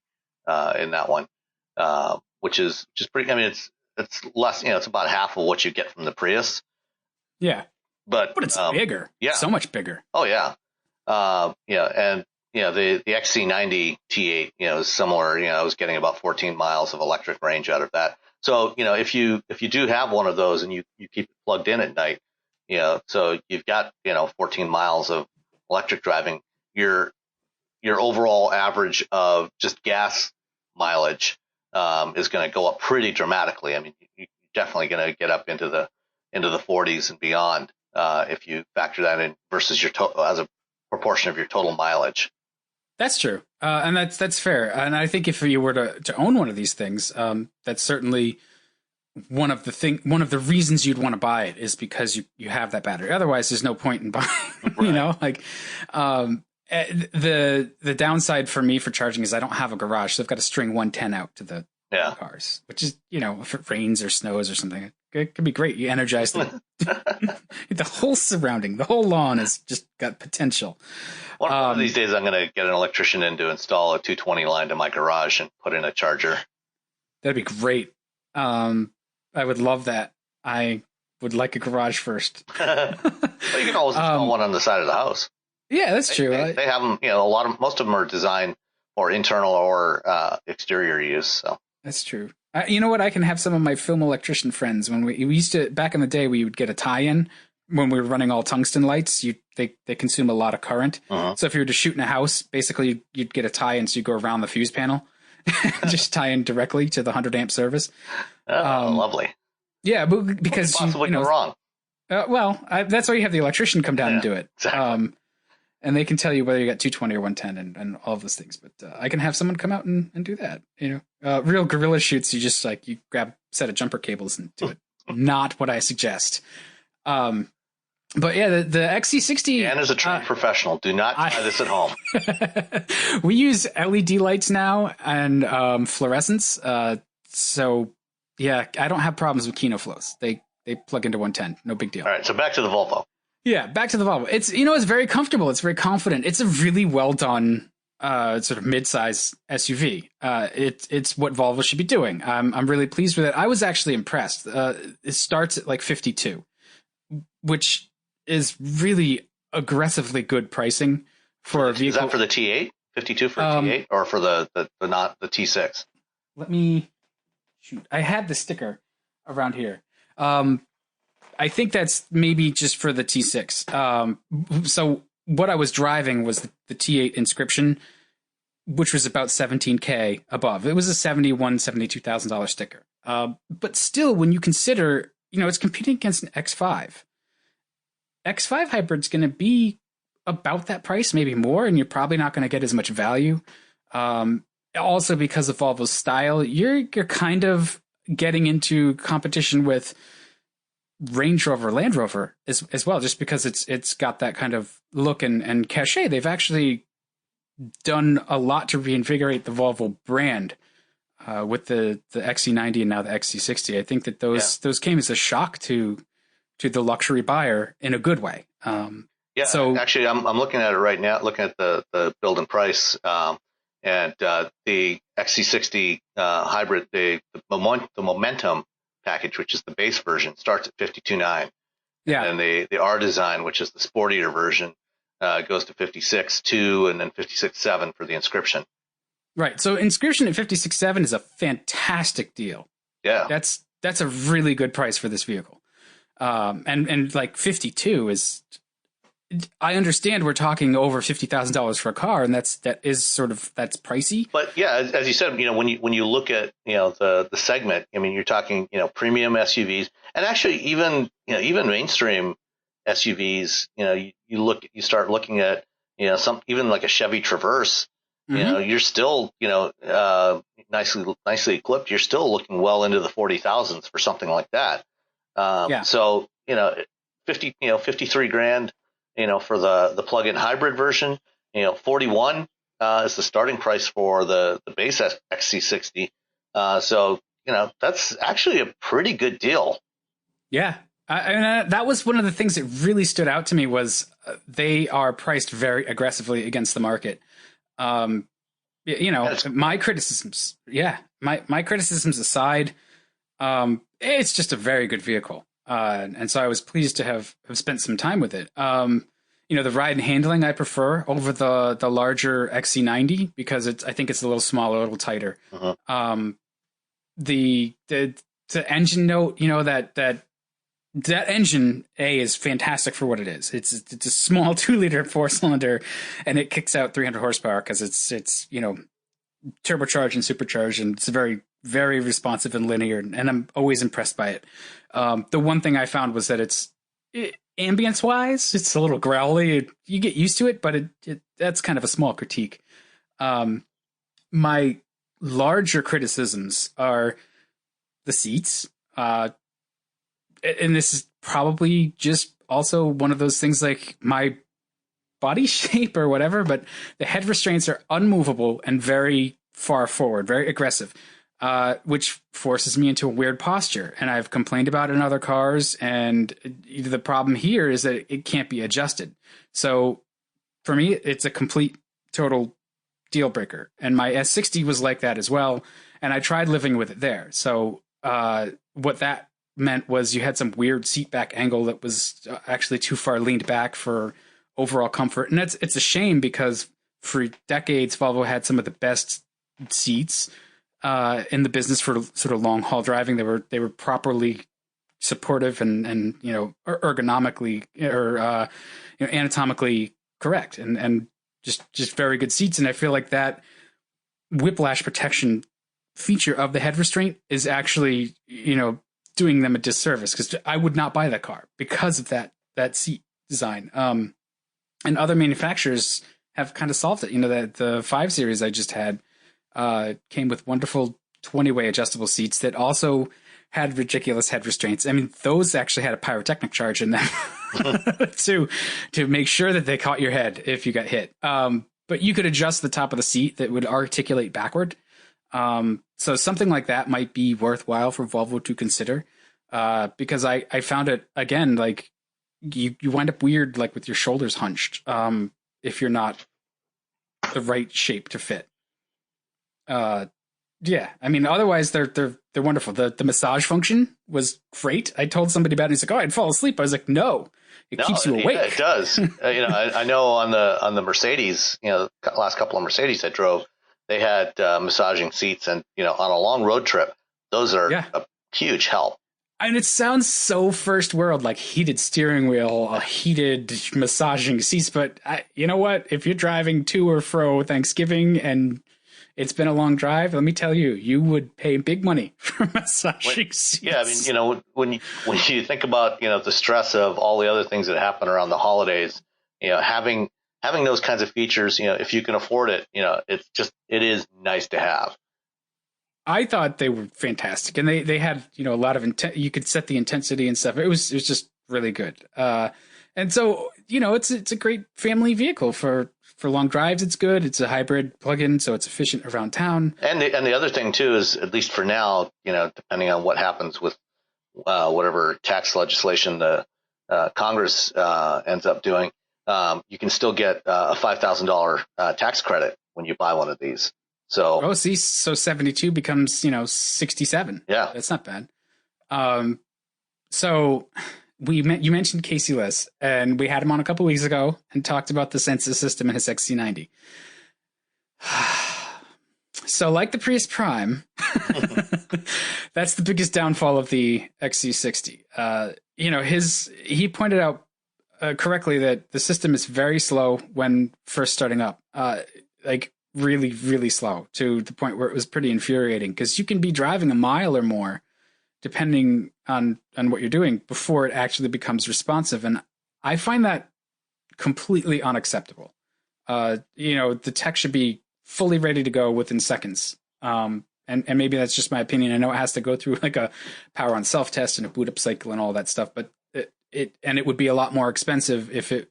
Speaker 4: in that one, which is just pretty. I mean, it's less. It's about half of what you get from the Prius. Yeah, but it's
Speaker 3: bigger. Yeah, so much bigger.
Speaker 4: Oh yeah. And the XC90 T8, is similar. I was getting about 14 miles of electric range out of that. So, if you do have one of those and you keep it plugged in at night, so you've got, 14 miles of electric driving, your overall average of just gas mileage, is going to go up pretty dramatically. I mean, you're definitely going to get up into the 40s and beyond, if you factor that in versus your as a proportion of your total mileage.
Speaker 3: That's true. And that's fair. And I think if you were to own one of these things, that's certainly one of the reasons you'd want to buy it, is because you have that battery. Otherwise, there's no point in buying, right. The downside for me for charging is I don't have a garage. So I've got to string 110 out to the cars, which is, if it rains or snows or something, it could be great. You energize the whole surrounding, the whole lawn has just got potential.
Speaker 4: One of these days, I'm going to get an electrician in to install a 220 line to my garage and put in a charger.
Speaker 3: That'd be great. I would love that. I would like a garage first.
Speaker 4: Well, you can always install one on the side of the house.
Speaker 3: Yeah, that's true.
Speaker 4: They have them. Most of them are designed for internal or exterior use. So
Speaker 3: that's true. You know what? I can have some of my film electrician friends. When we used to, back in the day, we would get a tie-in when we were running all tungsten lights. They consume a lot of current. So if you were to shoot in a house, basically you'd get a tie-in, so you go around the fuse panel, just tie in directly to the 100 amp service.
Speaker 4: Lovely.
Speaker 3: Yeah, but because
Speaker 4: possibly go wrong.
Speaker 3: That's why you have the electrician come down and do it.
Speaker 4: Exactly.
Speaker 3: and they can tell you whether you got 220 or 110 and all of those things. But I can have someone come out and do that. Real guerrilla shoots, you grab a set of jumper cables and do it. Not what I suggest. But yeah, the XC60.
Speaker 4: Dan is a trained professional. Do not try this at home.
Speaker 3: We use LED lights now and fluorescence. So yeah, I don't have problems with Kino flows. They plug into 110. No big deal.
Speaker 4: All right, so back to the Volvo.
Speaker 3: Yeah, back to the Volvo. It's very comfortable. It's very confident. It's a really well done sort of mid-size SUV. It's what Volvo should be doing. I'm really pleased with it. I was actually impressed. It starts at like 52, which is really aggressively good pricing for a vehicle.
Speaker 4: Is that for the T8? 52 for a T8 or for the not the T6?
Speaker 3: Let me shoot. I had the sticker around here. I think that's maybe just for the T6. So what I was driving was the T8 Inscription, which was about $17K above. It was a $72,000 sticker. But still, when you consider, it's competing against an X5. X5 hybrid's going to be about that price, maybe more, and you're probably not going to get as much value. Also, because of Volvo's style, you're kind of getting into competition with Range Rover, Land Rover as well, just because it's got that kind of look and cachet. They've actually done a lot to reinvigorate the Volvo brand with the XC90 and now the XC60. I think that those came as a shock to the luxury buyer in a good way.
Speaker 4: So actually, I'm looking at it right now, looking at the build and price, and the XC60 hybrid, the Momentum package, which is the base version, starts at 52.9. Yeah. And then the R design, which is the sportier version, goes to 56.2 and then 56.7 for the Inscription. Right. So Inscription at 56.7 is a fantastic deal. Yeah. That's a really good price for this vehicle. And like 52 is, I understand we're talking over $50,000 for a car, and that's pricey. But yeah, as you said, when you look at the segment, I mean, you're talking premium SUVs, and actually even mainstream SUVs. You start looking at some even like a Chevy Traverse. Mm-hmm. You're still nicely equipped. You're still looking well into the 40,000s for something like that. So 53 grand. For the plug-in hybrid version, 41 is the starting price for the base XC60. So that's actually a pretty good deal. Yeah, that was one of the things that really stood out to me was they are priced very aggressively against the market. My criticisms, my criticisms aside, it's just a very good vehicle. And so I was pleased to have spent some time with it. The ride and handling I prefer over the larger XC90 because I think it's a little smaller, a little tighter. Uh-huh. The engine note, that engine is fantastic for what it is. It's a small 2-liter 4-cylinder, and it kicks out 300 horsepower because it's turbocharged and supercharged, and it's very, very responsive and linear, and I'm always impressed by it. The one thing I found was that ambience wise, it's a little growly. You get used to it, but that's kind of a small critique. My larger criticisms are the seats. And this is probably just also one of those things like my body shape or whatever, but the head restraints are unmovable and very far forward, very aggressive. Which forces me into a weird posture. And I've complained about it in other cars. And the problem here is that it can't be adjusted. So for me, it's a complete, total deal breaker. And my S60 was like that as well. And I tried living with it there. So what that meant was you had some weird seat back angle that was actually too far leaned back for overall comfort. And it's a shame because for decades, Volvo had some of the best seats in the business for sort of long haul driving. They were properly supportive and ergonomically or anatomically correct and just very good seats. And I feel like that whiplash protection feature of the head restraint is actually doing them a disservice because I would not buy that car because of that seat design.
Speaker 3: and other manufacturers have kind of solved it. You know, that the 5 Series I just had came with wonderful 20-way adjustable seats that also had ridiculous head restraints. I mean, those actually had a pyrotechnic charge in them to make sure that they caught your head if you got hit. But you could adjust the top of the seat that would articulate backward. So something like that might be worthwhile for Volvo to consider. Because I found it, again, like you wind up weird, like with your shoulders hunched, if you're not the right shape to fit. Yeah, I mean, otherwise they're wonderful. The massage function was great. I told somebody about it. He's like, "Oh, I'd fall asleep." I was like, "No, it keeps you awake."
Speaker 4: Yeah, it does. I know on the Mercedes, last couple of Mercedes I drove, they had massaging seats, and on a long road trip, those are a huge help.
Speaker 3: And it sounds so first world, like heated steering wheel, heated massaging seats. But you know what? If you're driving to or fro Thanksgiving and it's been a long drive, let me tell you, you would pay big money for massaging seats.
Speaker 4: Yeah, I mean, when you think about the stress of all the other things that happen around the holidays, having those kinds of features, if you can afford it, it is nice to have.
Speaker 3: I thought they were fantastic, and they had a lot of you could set the intensity and stuff. It was just really good. And so it's a great family vehicle for long drives. It's good. It's a hybrid plug-in, so it's efficient around town.
Speaker 4: And the other thing too is, at least for now, depending on what happens with whatever tax legislation the Congress ends up doing, you can still get a $5,000 tax credit when you buy one of these. So
Speaker 3: so 72 becomes 67.
Speaker 4: Yeah,
Speaker 3: that's not bad. So you mentioned Casey Liss, and we had him on a couple weeks ago and talked about the Sensus system in his XC90. So, like the Prius Prime, that's the biggest downfall of the XC60. He pointed out correctly that the system is very slow when first starting up. Like really, really slow, to the point where it was pretty infuriating, because you can be driving a mile or more, depending on what you're doing, before it actually becomes responsive. And I find that completely unacceptable. The tech should be fully ready to go within seconds. And maybe that's just my opinion. I know it has to go through like a power on self test and a boot up cycle and all that stuff, but it would be a lot more expensive if it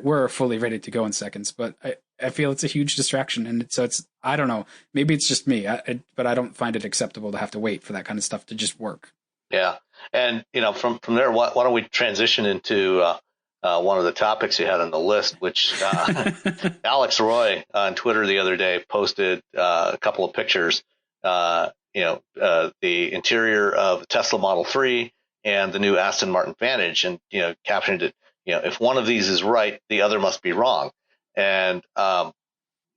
Speaker 3: were fully ready to go in seconds. But I feel it's a huge distraction, and so it's, I don't know, maybe it's just me, but I don't find it acceptable to have to wait for that kind of stuff to just work.
Speaker 4: Yeah, and from there, why don't we transition into one of the topics you had on the list, which Alex Roy on Twitter the other day posted a couple of pictures. The interior of the Tesla Model 3 and the new Aston Martin Vantage, and captioned it, if one of these is right, the other must be wrong. And I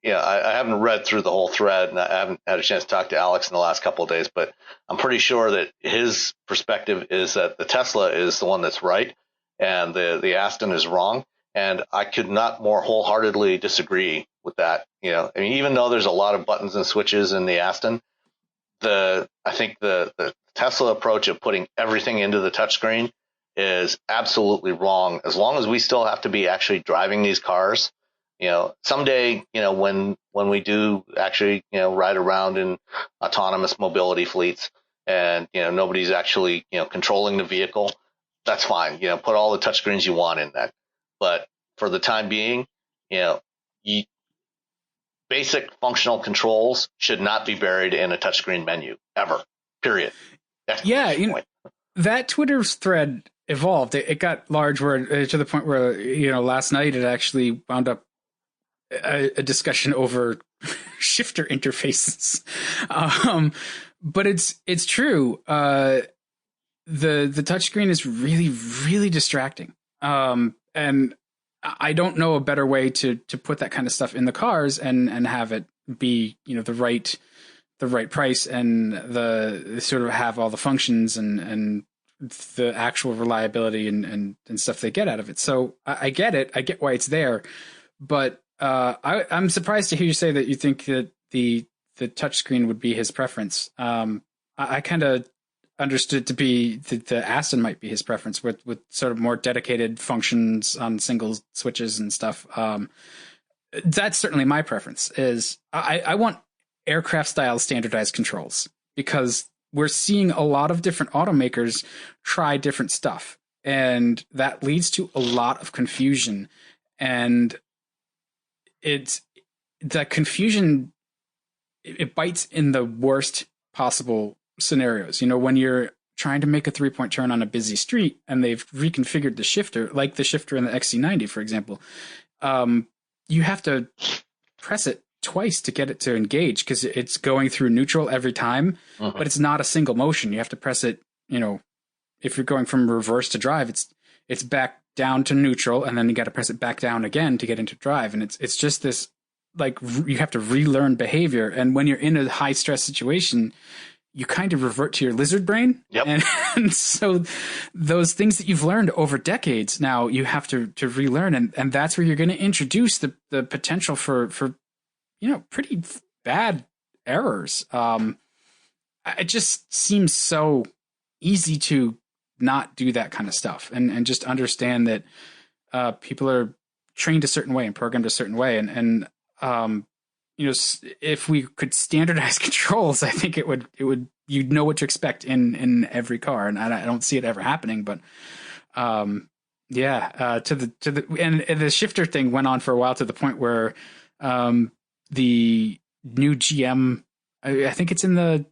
Speaker 4: haven't read through the whole thread, and I haven't had a chance to talk to Alex in the last couple of days, but I'm pretty sure that his perspective is that the Tesla is the one that's right and the Aston is wrong. And I could not more wholeheartedly disagree with that. Even though there's a lot of buttons and switches in the Aston, I think the Tesla approach of putting everything into the touchscreen is absolutely wrong. As long as we still have to be actually driving these cars, someday, when we do actually, ride around in autonomous mobility fleets and, nobody's actually, controlling the vehicle, that's fine. Put all the touchscreens you want in that. But for the time being, basic functional controls should not be buried in a touchscreen menu ever, period.
Speaker 3: Yeah. That Twitter thread evolved. It got large to the point where, last night it actually wound up a discussion over shifter interfaces. But it's true. The touchscreen is really, really distracting. And I don't know a better way to put that kind of stuff in the cars and have it be, the right price and the sort of have all the functions and the actual reliability and stuff they get out of it. So I get it. I get why it's there, but I'm surprised to hear you say that you think that the touchscreen would be his preference. I understood to be the Aston might be his preference with sort of more dedicated functions on single switches and stuff. That's certainly my preference. Is I want aircraft style standardized controls, because we're seeing a lot of different automakers try different stuff, and that leads to a lot of confusion. And the confusion, it bites in the worst possible scenarios. When you're trying to make a 3-point turn on a busy street and they've reconfigured the shifter, like the shifter in the XC90, for example, you have to press it twice to get it to engage, because it's going through neutral every time, but it's not a single motion. You have to press it, if you're going from reverse to drive, it's back down to neutral, and then you got to press it back down again to get into drive. And it's just this, like, you have to relearn behavior. And when you're in a high stress situation, you kind of revert to your lizard brain.
Speaker 4: Yep.
Speaker 3: And so those things that you've learned over decades, now you have to relearn. And that's where you're going to introduce the potential for pretty bad errors. It just seems so easy to not do that kind of stuff, and just understand that people are trained a certain way and programmed a certain way. And if we could standardize controls, I think it would, you'd know what to expect in every car. And I don't see it ever happening, but and the shifter thing went on for a while, to the point where the new GM, I think it's in the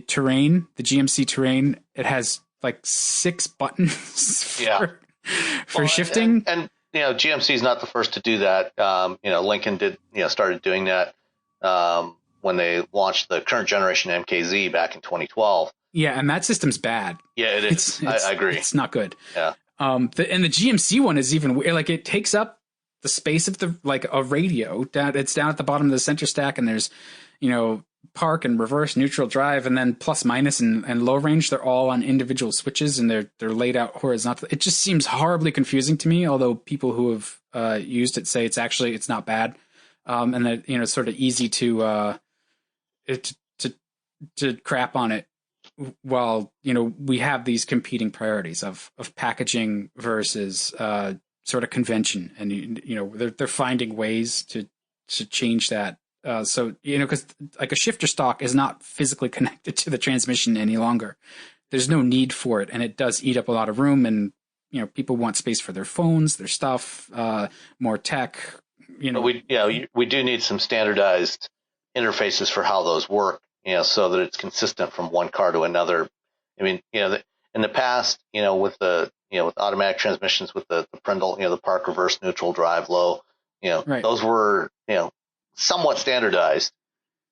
Speaker 3: Terrain, the GMC Terrain, it has like 6 buttons for shifting.
Speaker 4: And GMC is not the first to do that. Lincoln started doing that when they launched the current generation MKZ back in 2012.
Speaker 3: Yeah, and that system's bad.
Speaker 4: Yeah, it is. I agree.
Speaker 3: It's not good.
Speaker 4: Yeah.
Speaker 3: And the GMC one is even weird. Like, it takes up the space of a radio. It's down at the bottom of the center stack, and there's, park and reverse, neutral, drive, and then plus, minus, and low range. They're all on individual switches, and they're laid out horizontally. It just seems horribly confusing to me, although people who have used it say it's not bad. And that, it's sort of easy to crap on it, while, we have these competing priorities of packaging versus sort of convention. And, they're finding ways to change that. So, because like a shifter stock is not physically connected to the transmission any longer. There's no need for it. And it does eat up a lot of room. And, people want space for their phones, their stuff, more tech,
Speaker 4: But we do need some standardized interfaces for how those work, so that it's consistent from one car to another. I mean, in the past, with with automatic transmissions, with the Prindle, the park, reverse, neutral, drive, low,
Speaker 3: right.
Speaker 4: Those were, somewhat standardized,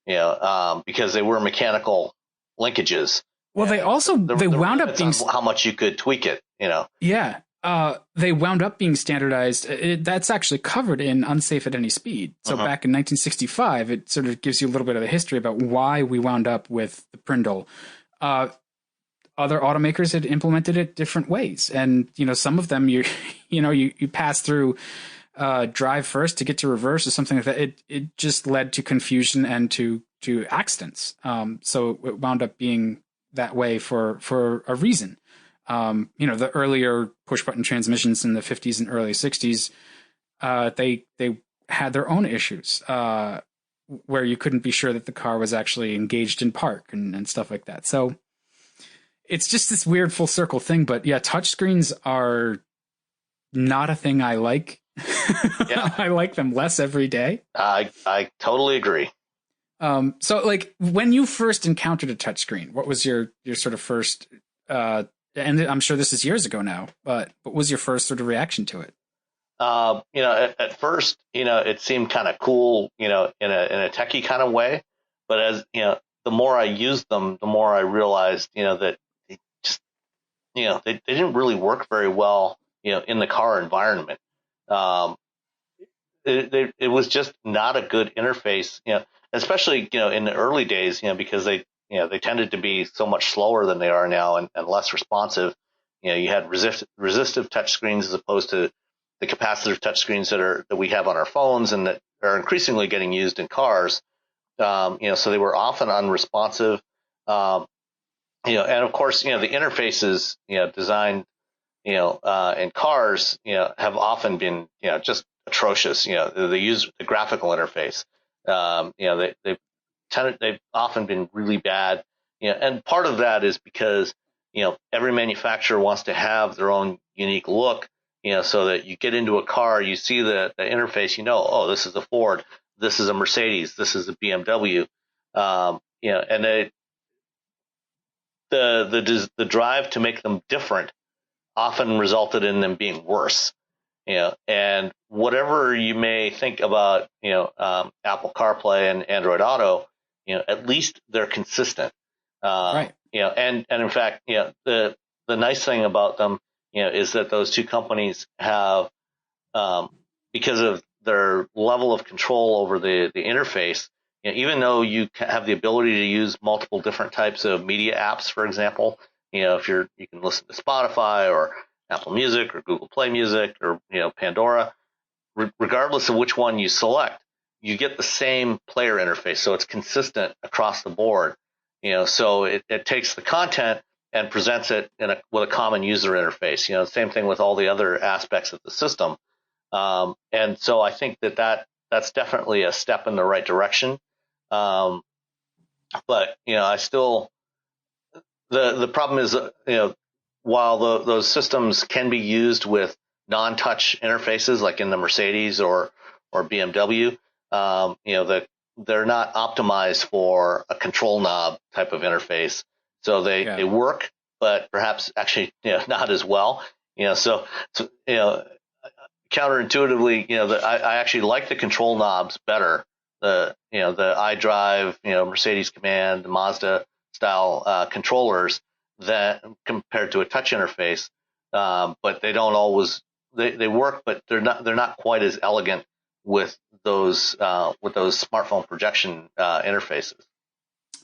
Speaker 4: because they were mechanical linkages.
Speaker 3: Well, they also, they wound up being
Speaker 4: how much you could tweak it,
Speaker 3: Yeah. They wound up being standardized. That's actually covered in Unsafe at Any Speed. So back in 1965, it sort of gives you a little bit of the history about why we wound up with the Prindle. Other automakers had implemented it different ways. And, some of them, you pass through drive first to get to reverse or something like that. It just led to confusion and to accidents. So it wound up being that way for a reason. The earlier push button transmissions in the 50s and early 60s, they had their own issues, where you couldn't be sure that the car was actually engaged in park and stuff like that. So it's just this weird full circle thing. But yeah, touchscreens are not a thing I like. Yeah. I like them less every day.
Speaker 4: I totally agree.
Speaker 3: So like, when you first encountered a touchscreen, what was your sort of first, and I'm sure this is years ago now, but what was your first sort of reaction to it?
Speaker 4: At first, it seemed kind of cool, in a techie kind of way. But as, the more I used them, the more I realized, that they just, they didn't really work very well, in the car environment. It was just not a good interface, especially, in the early days, because they tended to be so much slower than they are now, and less responsive. You had resistive touchscreens as opposed to the capacitive touchscreens that we have on our phones and that are increasingly getting used in cars. So they were often unresponsive. and of course, the interfaces, designed, in cars, have often been, just atrocious. The graphical interface, they've often been really bad. And part of that is because, every manufacturer wants to have their own unique look, so that you get into a car, you see the interface, oh, this is a Ford, this is a Mercedes, this is a BMW, and the drive to make them different often resulted in them being worse. And whatever you may think about, Apple CarPlay and Android Auto, at least they're consistent.
Speaker 3: Right.
Speaker 4: And in fact, the nice thing about them, is that those two companies have, because of their level of control over the interface, even though you have the ability to use multiple different types of media apps, for example, if you can listen to Spotify or Apple Music or Google Play Music or, Pandora, regardless of which one you select, you get the same player interface. So it's consistent across the board. So it takes the content and presents it with a common user interface. Same thing with all the other aspects of the system. And so I think that's definitely a step in the right direction. But, I still, the problem is, while those systems can be used with non-touch interfaces, like in the Mercedes or BMW, they're not optimized for a control knob type of interface. So they work, but perhaps actually, not as well. So counterintuitively, I actually like the control knobs better. The iDrive, Mercedes Command, the Mazda style controllers that compared to a touch interface. But they don't always they work, but they're not quite as elegant with those smartphone projection interfaces.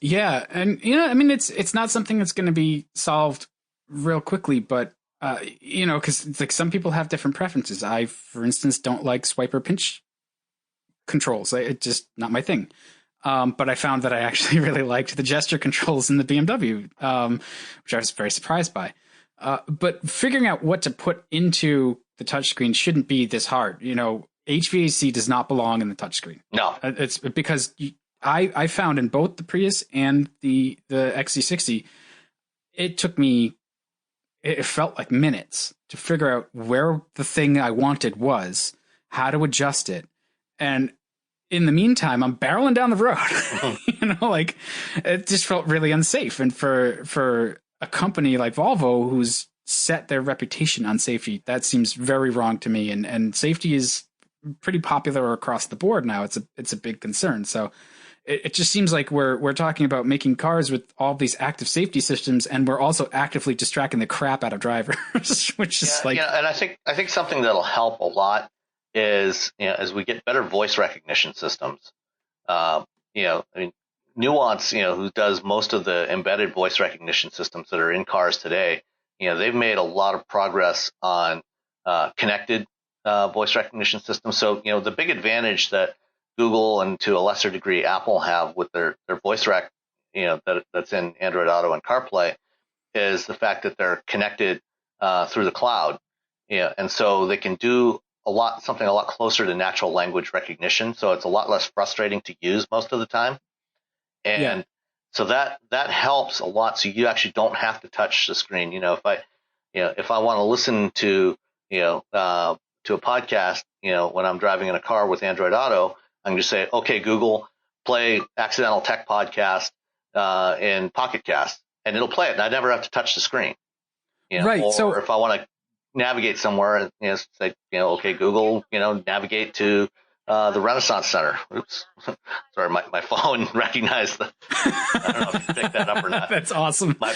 Speaker 3: Yeah, and it's not something that's going to be solved real quickly, but because it's like some people have different preferences. I, for instance, don't like swipe or pinch controls. It's just not my thing. But I found that I actually really liked the gesture controls in the BMW, which I was very surprised by. But figuring out what to put into the touchscreen shouldn't be this hard. HVAC does not belong in the touchscreen.
Speaker 4: No,
Speaker 3: it's because I found in both the Prius and the XC60, it felt like minutes to figure out where the thing I wanted was, how to adjust it. And in the meantime, I'm barreling down the road. It just felt really unsafe. And for a company like Volvo, who's set their reputation on safety, that seems very wrong to me. And safety is pretty popular across the board now. It's a big concern. So it just seems like we're talking about making cars with all these active safety systems, and we're also actively distracting the crap out of drivers, which is and
Speaker 4: I think something that'll help a lot is, as we get better voice recognition systems, Nuance, who does most of the embedded voice recognition systems that are in cars today, they've made a lot of progress on connected voice recognition systems. So, the big advantage that Google and to a lesser degree Apple have with their voice rec, that's in Android Auto and CarPlay, is the fact that they're connected through the cloud. And so they can do something a lot closer to natural language recognition. So it's a lot less frustrating to use most of the time. And so that helps a lot. So you actually don't have to touch the screen. If I want to listen to, to a podcast, when I'm driving in a car with Android Auto, I can just say, okay, Google, play Accidental Tech Podcast in Pocket Cast, and it'll play it. And I never have to touch the screen.
Speaker 3: Right.
Speaker 4: Or
Speaker 3: so
Speaker 4: if I want to navigate somewhere, say, okay, Google, navigate to the Renaissance Center. Oops. Sorry, my phone recognized I don't know if you picked that up or not.
Speaker 3: That's awesome.
Speaker 4: My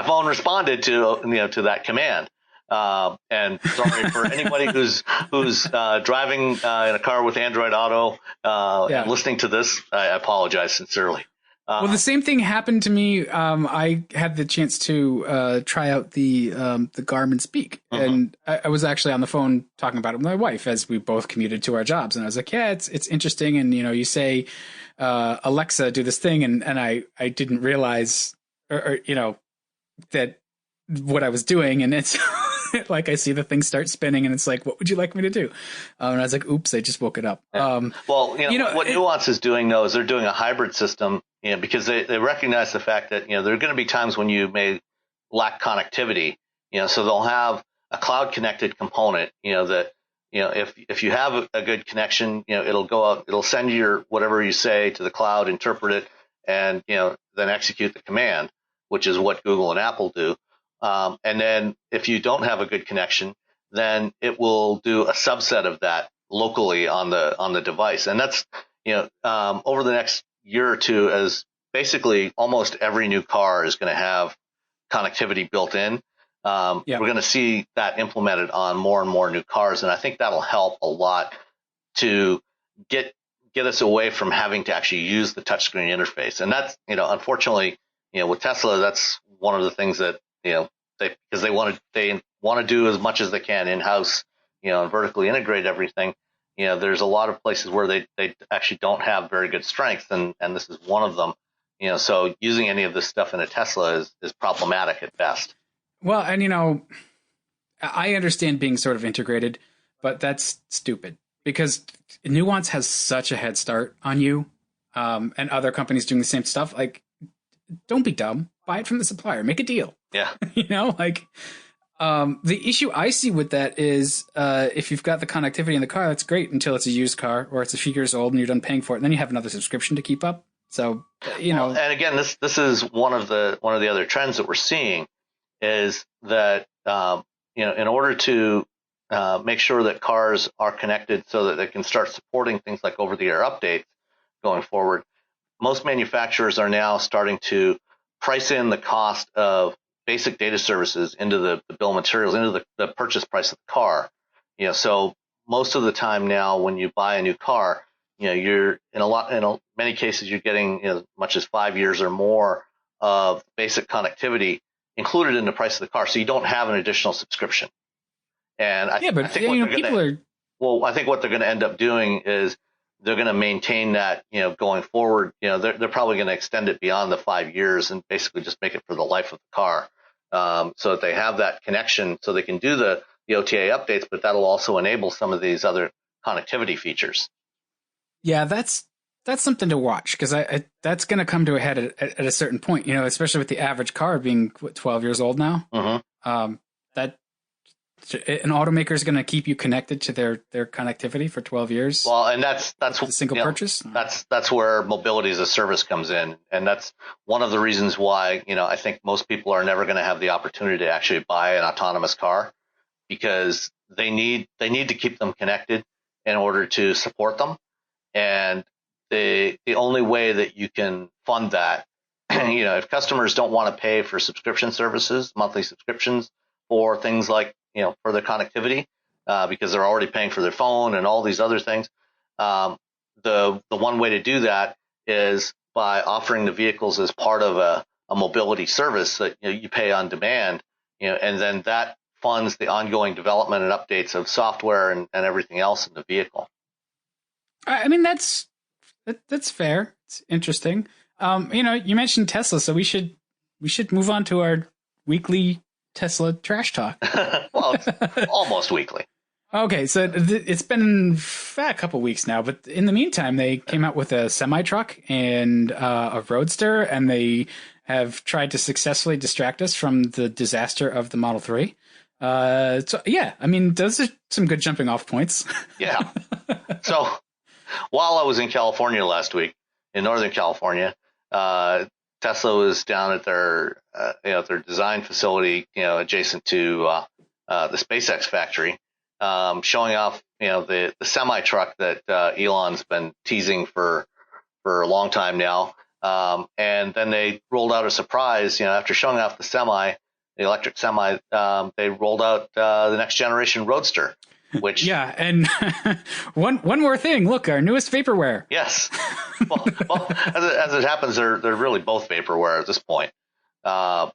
Speaker 4: phone responded to that command. And sorry for anybody who's driving in a car with Android Auto and listening to this. I apologize sincerely.
Speaker 3: Well, the same thing happened to me. I had the chance to try out the Garmin Speak, and I was actually on the phone talking about it with my wife as we both commuted to our jobs. And I was like, "Yeah, it's interesting." And you say, "Alexa, do this thing," and I didn't realize, or that what I was doing, and it's like I see the thing start spinning, and it's like, what would you like me to do? And I was like, oops, I just woke it up.
Speaker 4: Yeah. Well, what Nuance is doing though is they're doing a hybrid system, because they recognize the fact that there are going to be times when you may lack connectivity, so they'll have a cloud connected component, that if you have a good connection, it'll go out, it'll send your whatever you say to the cloud, interpret it, and then execute the command, which is what Google and Apple do. And then if you don't have a good connection, then it will do a subset of that locally on the device. And that's over the next year or two, as basically almost every new car is going to have connectivity built in. We're going to see that implemented on more and more new cars, and I think that'll help a lot to get us away from having to actually use the touchscreen interface. And that's unfortunately with Tesla, that's one of the things that because they want to do as much as they can in house, and vertically integrate everything. There's a lot of places where they actually don't have very good strength, and this is one of them. So using any of this stuff in a Tesla is problematic at best.
Speaker 3: Well, and I understand being sort of integrated, but that's stupid because Nuance has such a head start on you, and other companies doing the same stuff. Like, don't be dumb. Buy it from the supplier. Make a deal.
Speaker 4: Yeah.
Speaker 3: The issue I see with that is if you've got the connectivity in the car, that's great until it's a used car or it's a few years old and you're done paying for it. And then you have another subscription to keep up. So,
Speaker 4: Well, and again, this is one of the other trends that we're seeing is that, in order to make sure that cars are connected so that they can start supporting things like over-the-air updates going forward, most manufacturers are now starting to price in the cost of basic data services into the bill of materials, into the purchase price of the car. So most of the time now when you buy a new car, you're in many cases you're getting as much as 5 years or more of basic connectivity included in the price of the car, so you don't have an additional subscription. And I think what they're going to end up doing is they're going to maintain that, going forward. They're probably going to extend it beyond the 5 years and basically just make it for the life of the car, so that they have that connection, so they can do the OTA updates, but that'll also enable some of these other connectivity features.
Speaker 3: Yeah, that's something to watch because that's going to come to a head at a certain point. Especially with the average car being 12 years old now.
Speaker 4: Mm-hmm.
Speaker 3: That an automaker is going to keep you connected to their connectivity for 12 years.
Speaker 4: Well, and that's
Speaker 3: a single purchase.
Speaker 4: That's where mobility as a service comes in, and that's one of the reasons why I think most people are never going to have the opportunity to actually buy an autonomous car, because they need to keep them connected in order to support them, and the only way that you can fund that, if customers don't want to pay for subscription services, monthly subscriptions for things like for their connectivity, because they're already paying for their phone and all these other things. The one way to do that is by offering the vehicles as part of a mobility service that you pay on demand, and then that funds the ongoing development and updates of software and everything else in the vehicle.
Speaker 3: I mean, that's fair. It's interesting. You mentioned Tesla, so we should move on to our weekly Tesla trash talk.
Speaker 4: Well, it's almost weekly.
Speaker 3: Okay, so it's been a couple weeks now, but in the meantime, they came out with a semi-truck and a Roadster, and they have tried to successfully distract us from the disaster of the Model 3. So, yeah, I mean, those are some good jumping off points.
Speaker 4: Yeah. So while I was in California last week, in Northern California, Tesla was down at their design facility, adjacent to the SpaceX factory, showing off, the semi truck that Elon's been teasing for a long time now. And then they rolled out a surprise, after showing off the electric semi, they rolled out the next generation Roadster. Which,
Speaker 3: yeah, and one more thing. Look, our newest vaporware.
Speaker 4: Yes. Well, as it happens, they're really both vaporware at this point. The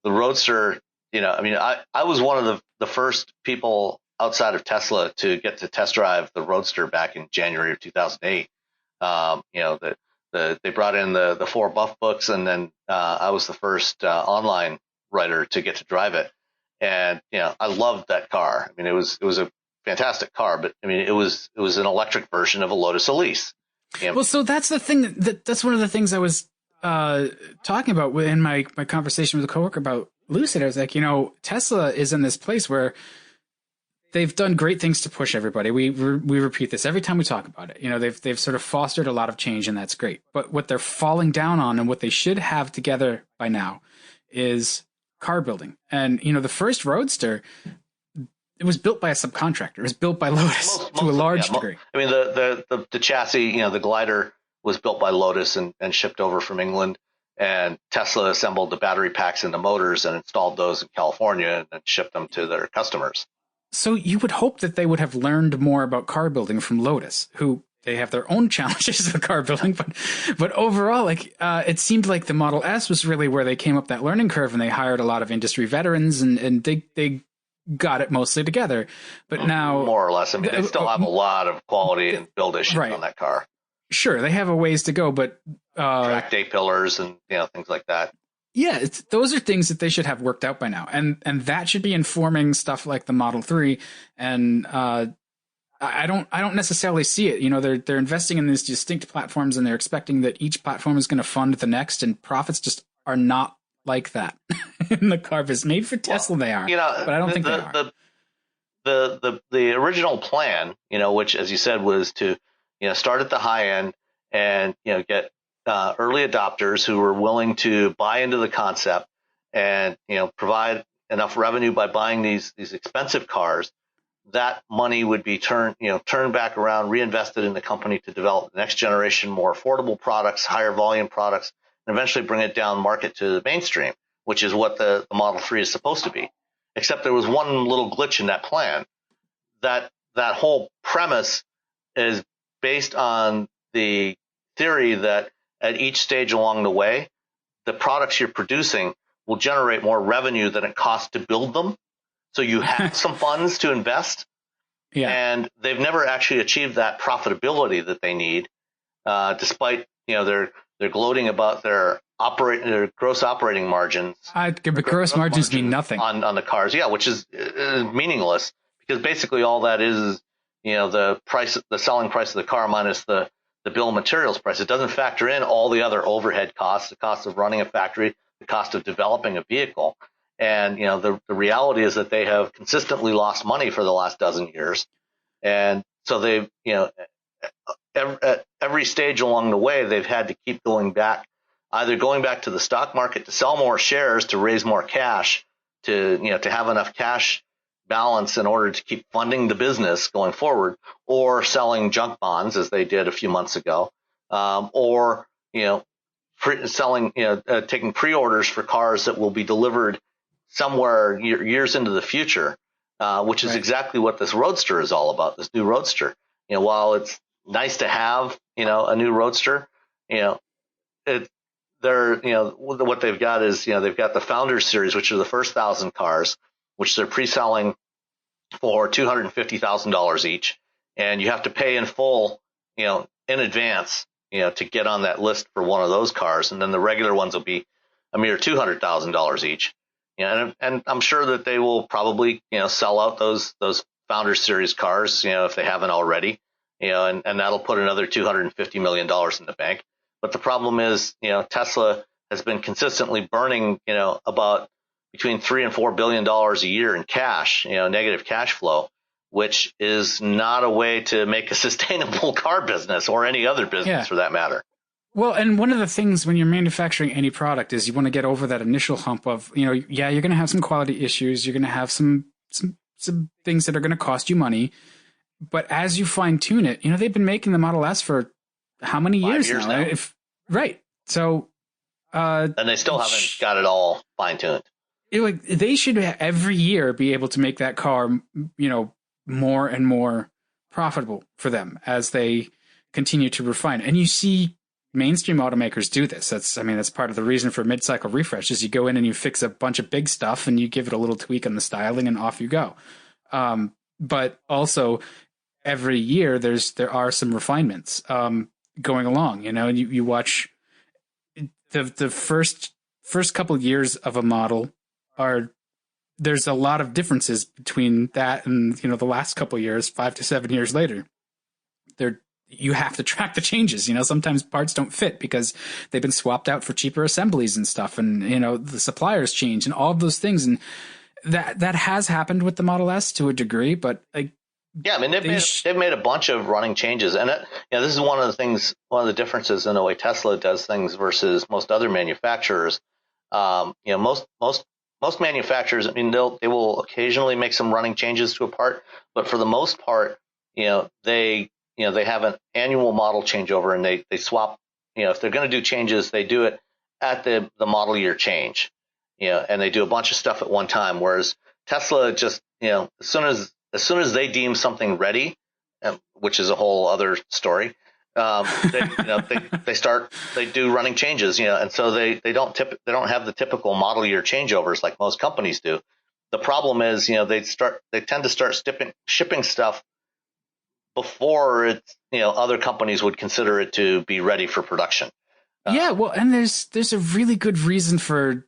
Speaker 4: Roadster. I was one of the first people outside of Tesla to get to test drive the Roadster back in January of 2008. The they brought in the 4 buff books, and then I was the first online writer to get to drive it. And I loved that car. I mean, it was a fantastic car, but I mean, it was an electric version of a Lotus Elise.
Speaker 3: Well, so that's the thing that's one of the things I was talking about in my conversation with a coworker about Lucid. I was like, Tesla is in this place where they've done great things to push everybody. We repeat this every time we talk about it. They've sort of fostered a lot of change, and that's great. But what they're falling down on, and what they should have together by now, is car building. And the first Roadster, it was built by a subcontractor. It was built by Lotus to a large degree.
Speaker 4: I mean, the chassis, the glider was built by Lotus and shipped over from England, and Tesla assembled the battery packs and the motors and installed those in California and shipped them to their customers.
Speaker 3: So you would hope that they would have learned more about car building from Lotus, who they have their own challenges with car building, but overall, it seemed like the Model S was really where they came up that learning curve, and they hired a lot of industry veterans, and they got it mostly together. But now,
Speaker 4: more or less, I mean, they still have a lot of quality and build issues on that car.
Speaker 3: Sure, they have a ways to go, but
Speaker 4: track day pillars and things like that.
Speaker 3: Yeah, those are things that they should have worked out by now, and that should be informing stuff like the Model 3. And I don't necessarily see it. They're investing in these distinct platforms, and they're expecting that each platform is going to fund the next, and profits just are not like that in the car business. Maybe for Tesla they are, but I don't think they are.
Speaker 4: The original plan, which, as you said, was to start at the high end and get early adopters who were willing to buy into the concept and provide enough revenue by buying these expensive cars. That money would be turned back around, reinvested in the company to develop the next generation, more affordable products, higher volume products, and eventually bring it down market to the mainstream, which is what the Model 3 is supposed to be. Except there was one little glitch in that plan. That whole premise is based on the theory that at each stage along the way, the products you're producing will generate more revenue than it costs to build them. So you have some funds to invest. Yeah. And they've never actually achieved that profitability that they need, despite they're gloating about their gross operating margins.
Speaker 3: But gross margins mean nothing
Speaker 4: on the cars. Yeah, which is meaningless, because basically all that is the selling price of the car minus the bill of materials price. It doesn't factor in all the other overhead costs, the cost of running a factory, the cost of developing a vehicle. And the reality is that they have consistently lost money for the last dozen years, and so they've at every stage along the way they've had to keep going back to the stock market to sell more shares to raise more cash to have enough cash balance in order to keep funding the business going forward, or selling junk bonds as they did a few months ago, or taking pre-orders for cars that will be delivered somewhere years into the future, which is exactly what this Roadster is all about. This new Roadster, while it's nice to have, a new Roadster, what they've got is, they've got the Founders Series, which are the first 1,000 cars, which they're pre-selling for $250,000 each, and you have to pay in full, in advance, to get on that list for one of those cars, and then the regular ones will be a mere $200,000 each. And I'm sure that they will probably, sell out those Founders Series cars, if they haven't already, and that'll put another $250 million in the bank. But the problem is, Tesla has been consistently burning, about between $3 and $4 billion a year in cash, negative cash flow, which is not a way to make a sustainable car business or any other business for that matter.
Speaker 3: Well, and one of the things when you're manufacturing any product is you want to get over that initial hump of, you're going to have some quality issues. You're going to have some things that are going to cost you money. But as you fine tune it, they've been making the Model S for how many years now? Right. So,
Speaker 4: and they still haven't got it all fine tuned.
Speaker 3: They should every year be able to make that car, more and more profitable for them as they continue to refine. And you see mainstream automakers do this. That's part of the reason for mid-cycle refresh is you go in and you fix a bunch of big stuff and you give it a little tweak on the styling and off you go. But also every year there are some refinements. going along, and you watch the first couple years of a model there's a lot of differences between that and, the last couple years, 5 to 7 years later. You have to track the changes. Sometimes parts don't fit because they've been swapped out for cheaper assemblies and stuff. And, the suppliers change and all of those things. And that has happened with the Model S to a degree, but
Speaker 4: yeah, I mean, they've made a bunch of running changes. And this is one of the differences in the way Tesla does things versus most other manufacturers. Most manufacturers, I mean, they will occasionally make some running changes to a part, but for the most part, they have an annual model changeover, and they swap. If they're going to do changes, they do it at the model year change. And they do a bunch of stuff at one time. Whereas Tesla just, as soon as they deem something ready, which is a whole other story, they do running changes, and so they don't have the typical model year changeovers like most companies do. The problem is, they tend to start shipping stuff before it's, other companies would consider it to be ready for production.
Speaker 3: Yeah, well, and there's a really good reason for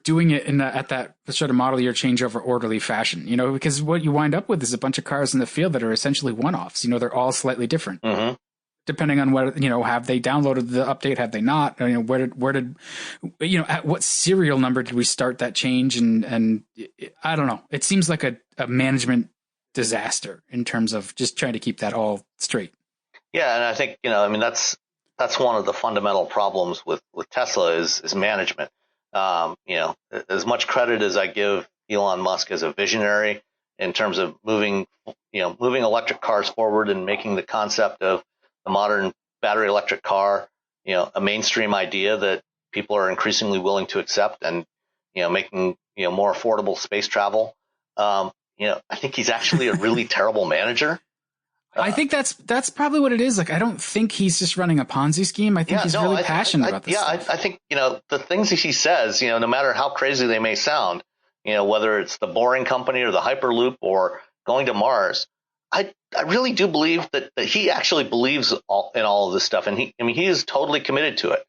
Speaker 3: doing it at that sort of model year changeover orderly fashion, because what you wind up with is a bunch of cars in the field that are essentially one-offs. They're all slightly different. Mm-hmm. Depending on whether, have they downloaded the update, have they not? Where did at what serial number did we start that change? And I don't know. It seems like a management disaster in terms of just trying to keep that all straight.
Speaker 4: Yeah, and I think that's one of the fundamental problems with Tesla is management. As much credit as I give Elon Musk as a visionary in terms of moving electric cars forward and making the concept of the modern battery electric car, a mainstream idea that people are increasingly willing to accept, and making more affordable space travel. I think he's actually a really terrible manager.
Speaker 3: I think that's probably what it is. Like, I don't think he's just running a Ponzi scheme. I think he's really passionate about this.
Speaker 4: Yeah, I think the things that he says, no matter how crazy they may sound, whether it's the Boring Company or the Hyperloop or going to Mars, I really do believe that he actually believes in all of this stuff, and he is totally committed to it.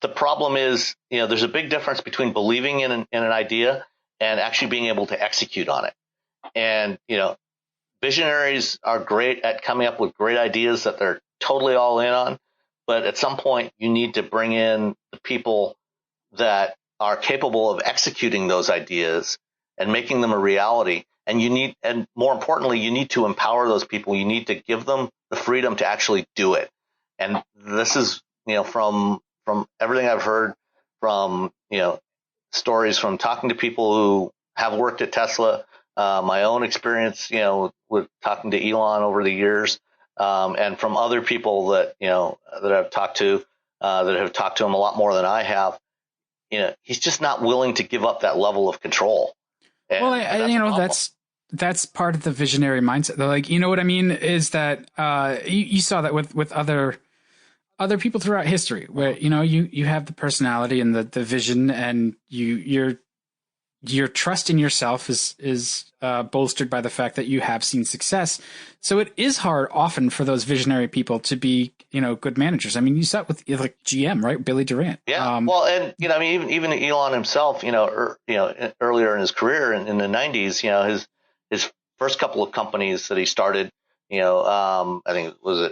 Speaker 4: The problem is, there's a big difference between believing in an idea and actually being able to execute on it. And visionaries are great at coming up with great ideas that they're totally all in on, but at some point you need to bring in the people that are capable of executing those ideas and making them a reality. And more importantly, you need to empower those people. You need to give them the freedom to actually do it. And this is, from everything I've heard from, stories from talking to people who have worked at Tesla, my own experience, with talking to Elon over the years, and from other people that I've talked to, that have talked to him a lot more than I have, he's just not willing to give up that level of control. And
Speaker 3: well, that's part of the visionary mindset. Like, what I mean is that you saw that with other people throughout history, where you have the personality and the vision, and your trust in yourself is bolstered by the fact that you have seen success. So it is hard often for those visionary people to be, good managers. I mean, you saw it with like GM, right? Billy Durant.
Speaker 4: Yeah. Well, and even Elon himself, earlier in his career in the 90s, his first couple of companies that he started, I think it was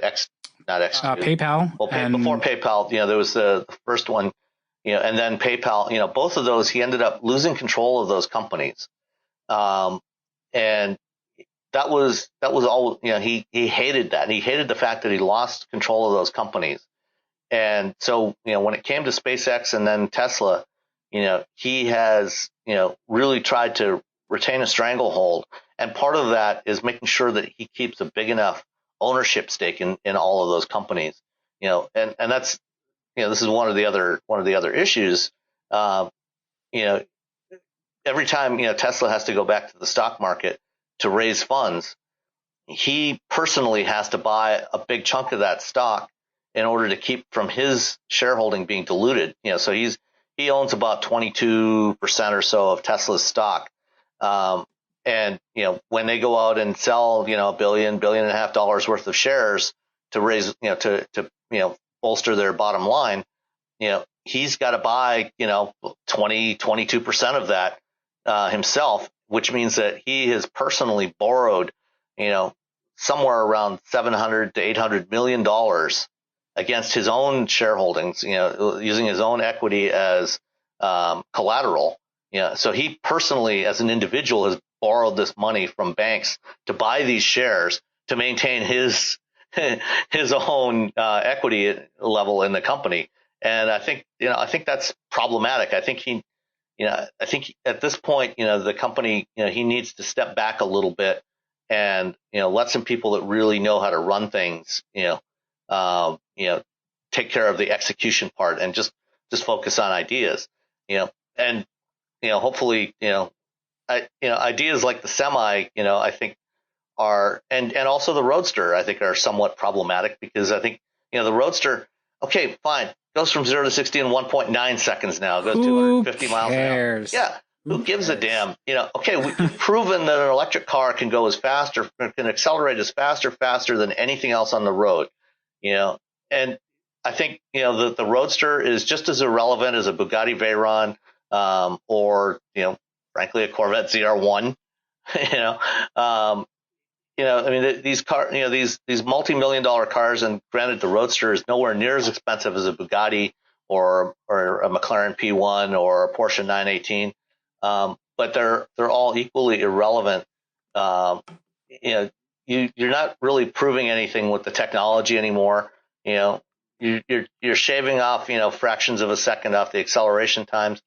Speaker 3: PayPal.
Speaker 4: Well, before PayPal, there was the first one. And then PayPal, both of those, he ended up losing control of those companies. And that was all, he hated that. He hated the fact that he lost control of those companies. And so, when it came to SpaceX and then Tesla, he has, really tried to retain a stranglehold. And part of that is making sure that he keeps a big enough ownership stake in all of those companies, and that's, this is one of the other issues. Every time, Tesla has to go back to the stock market to raise funds, he personally has to buy a big chunk of that stock in order to keep from his shareholding being diluted. So he owns about 22% or so of Tesla's stock. And when they go out and sell, $1.5 billion worth of shares to raise, to bolster their bottom line, he's got to buy, 22% of that himself, which means that he has personally borrowed, somewhere around $700 to $800 million against his own shareholdings, using his own equity as collateral. So he personally, as an individual, has borrowed this money from banks to buy these shares to maintain his own equity level in the company. And I think that's problematic. I think at this point, the company, he needs to step back a little bit and, let some people that really know how to run things, take care of the execution part and just focus on ideas, and, hopefully, ideas like the Semi, I think are, and also the Roadster, I think are somewhat problematic because I think, the Roadster, okay, fine, goes from 0 to 60 in 1.9 seconds now, goes 250 miles an hour. Yeah. Who gives a damn? Okay, we've proven that an electric car can go as fast or can accelerate as faster than anything else on the road. And I think, the Roadster is just as irrelevant as a Bugatti Veyron, or, frankly, a Corvette ZR1. These multi-million-dollar cars, and granted, the Roadster is nowhere near as expensive as a Bugatti or a McLaren P1 or a Porsche 918. But they're all equally irrelevant. You're not really proving anything with the technology anymore. You're shaving off, fractions of a second off the acceleration times.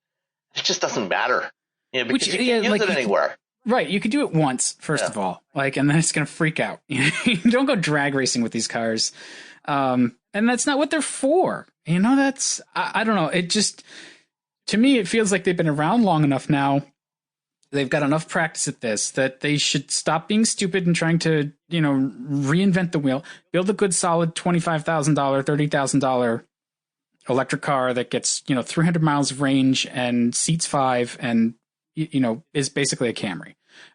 Speaker 4: It just doesn't matter. Because you can't use it anywhere.
Speaker 3: Right. You could do it once, first of all, and then it's going to freak out. You don't go drag racing with these cars. And that's not what they're for. I don't know. It just, to me, it feels like they've been around long enough now. They've got enough practice at this that they should stop being stupid and trying to, reinvent the wheel, build a good, solid $25,000, $30,000 electric car that gets, 300 miles of range and seats 5 and, is basically a Camry.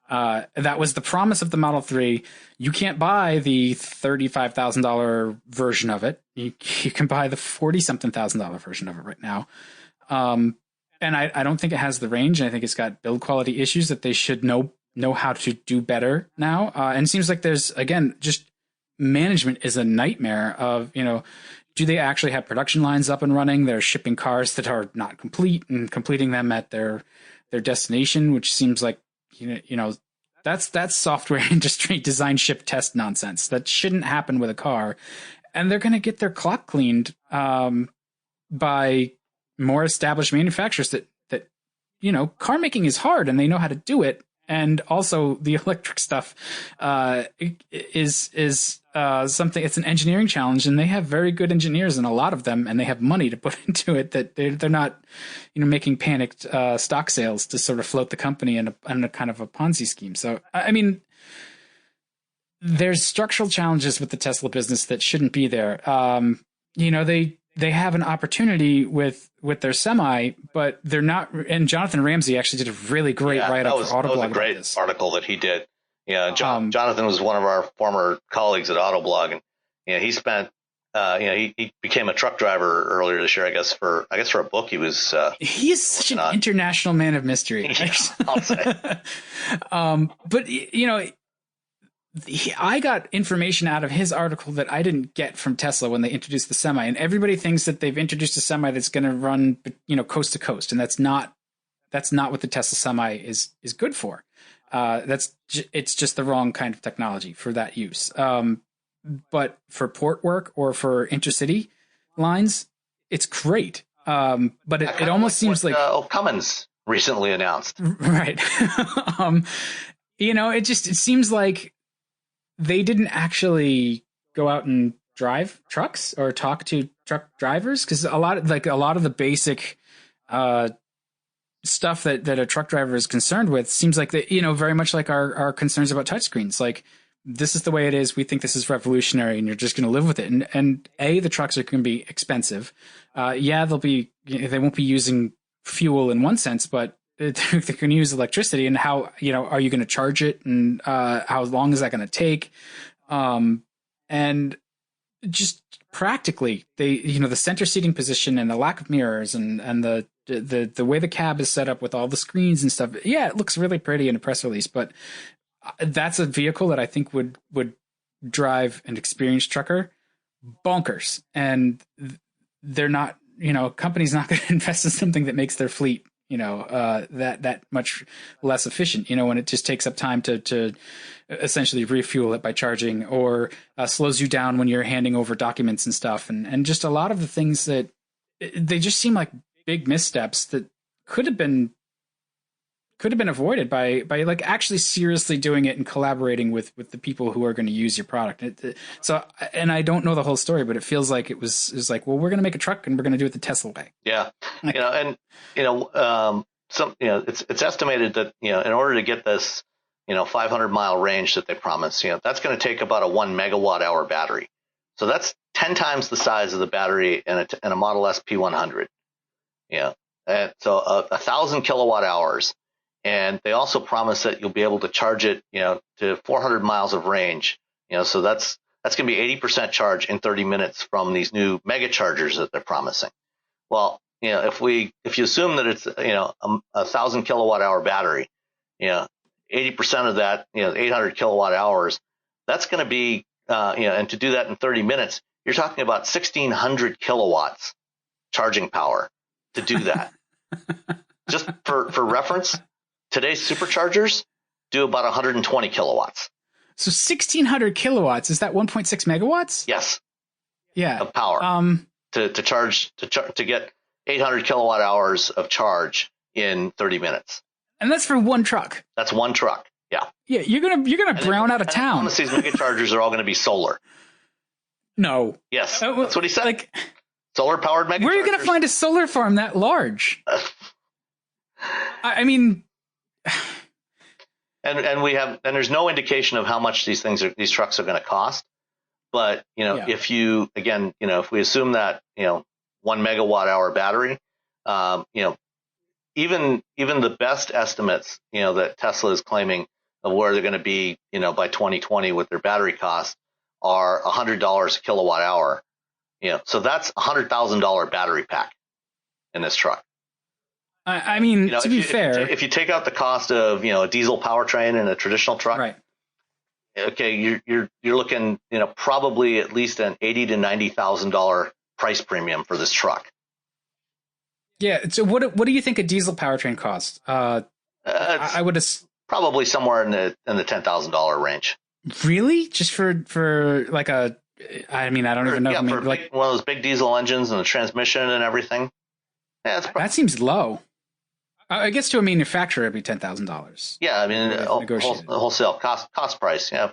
Speaker 3: That was the promise of the Model 3. You can't buy the $35,000 version of it. You can buy the $40-something thousand version of it right now. And I don't think it has the range. I think it's got build quality issues that they should know how to do better now. And it seems like there's, again, just management is a nightmare of, do they actually have production lines up and running? They're shipping cars that are not complete and completing them at their destination, which seems like, that's software industry design, ship, test nonsense. That shouldn't happen with a car. And they're going to get their clock cleaned by more established manufacturers that car making is hard and they know how to do it. And also the electric stuff is something, it's an engineering challenge, and they have very good engineers, and a lot of them, and they have money to put into it, that they're not, making panicked stock sales to sort of float the company in a kind of a Ponzi scheme. So, I mean, there's structural challenges with the Tesla business that shouldn't be there. They have an opportunity with their Semi, but they're not. And Jonathan Ramsey actually did a really great write-up for Autoblog. That was a great
Speaker 4: article that he did. Jonathan was one of our former colleagues at Autoblog, and he spent, he became a truck driver earlier this year, I guess for a book he was.
Speaker 3: He is such an international man of mystery.
Speaker 4: Yeah, I'll say.
Speaker 3: But I got information out of his article that I didn't get from Tesla when they introduced the Semi, and everybody thinks that they've introduced a Semi that's going to run, coast to coast, and that's not what the Tesla Semi is good for. It's just the wrong kind of technology for that use. But for port work or for intercity lines, it's great. But it almost seems like
Speaker 4: Cummins recently announced,
Speaker 3: right? It seems like they didn't actually go out and drive trucks or talk to truck drivers, because a lot of the basic stuff that a truck driver is concerned with seems like very much like our concerns about touchscreens. Like, this is the way it is. We think this is revolutionary, and you're just going to live with it. And the trucks are going to be expensive. They won't be using fuel in one sense, but they're going to use electricity. And how, are you going to charge it? And how long is that going to take? And just practically, the center seating position and the lack of mirrors and the way the cab is set up with all the screens and stuff. Yeah, it looks really pretty in a press release, but that's a vehicle that I think would drive an experienced trucker bonkers. And they're not, company's not going to invest in something that makes their fleet, that much less efficient, when it just takes up time to essentially refuel it by charging, or slows you down when you're handing over documents and stuff. And just a lot of the things that they just seem like big missteps that could have been avoided by like actually seriously doing it and collaborating with the people who are going to use your product. So, and I don't know the whole story, but it feels like it was like, well, we're going to make a truck and we're going to do it the Tesla way.
Speaker 4: Yeah. It's estimated that, in order to get this, 500-mile range that they promise, that's going to take about a 1 megawatt hour battery. So that's 10 times the size of the battery in a Model S P100. And so 1,000 kilowatt hours. And they also promise that you'll be able to charge it, to 400 miles of range. So that's going to be 80% charge in 30 minutes from these new mega chargers that they're promising. Well, if you assume that it's, a 1,000 kilowatt hour battery, 80% of that, 800 kilowatt hours, that's going to be, and to do that in 30 minutes, you're talking about 1,600 kilowatts charging power to do that. Just for reference, today's superchargers do about 120 kilowatts.
Speaker 3: So 1,600 kilowatts, is that 1.6 megawatts?
Speaker 4: Yes.
Speaker 3: Yeah.
Speaker 4: Of power. To get 800 kilowatt hours of charge in 30 minutes. And
Speaker 3: that's for one truck.
Speaker 4: That's one truck. Yeah.
Speaker 3: Yeah, you're gonna brown out of town.
Speaker 4: These mega chargers are all going to be solar.
Speaker 3: No.
Speaker 4: Yes. That's what he said.
Speaker 3: Like,
Speaker 4: solar powered mega.
Speaker 3: Where are you going to find a solar farm that large? I mean,
Speaker 4: and there's no indication of how much these trucks are going to cost. But, if if we assume that, 1 megawatt hour battery, even the best estimates, that Tesla is claiming of where they're going to be, by 2020 with their battery costs are $100 a kilowatt hour. So that's $100,000 battery pack in this truck.
Speaker 3: I mean, to be fair,
Speaker 4: if you take out the cost of, a diesel powertrain in a traditional truck,
Speaker 3: right?
Speaker 4: Okay, you're looking, probably at least an $80,000 to $90,000 price premium for this truck.
Speaker 3: Yeah. So what do you think a diesel powertrain costs? I would
Speaker 4: probably somewhere in the $10,000 range.
Speaker 3: Really? Just for like a? I mean, I don't even know.
Speaker 4: Yeah, for like one of those big diesel engines and the transmission and everything. Yeah, that
Speaker 3: seems low. I guess to a manufacturer it'd be $10,000.
Speaker 4: Yeah, I mean wholesale cost price. Yeah,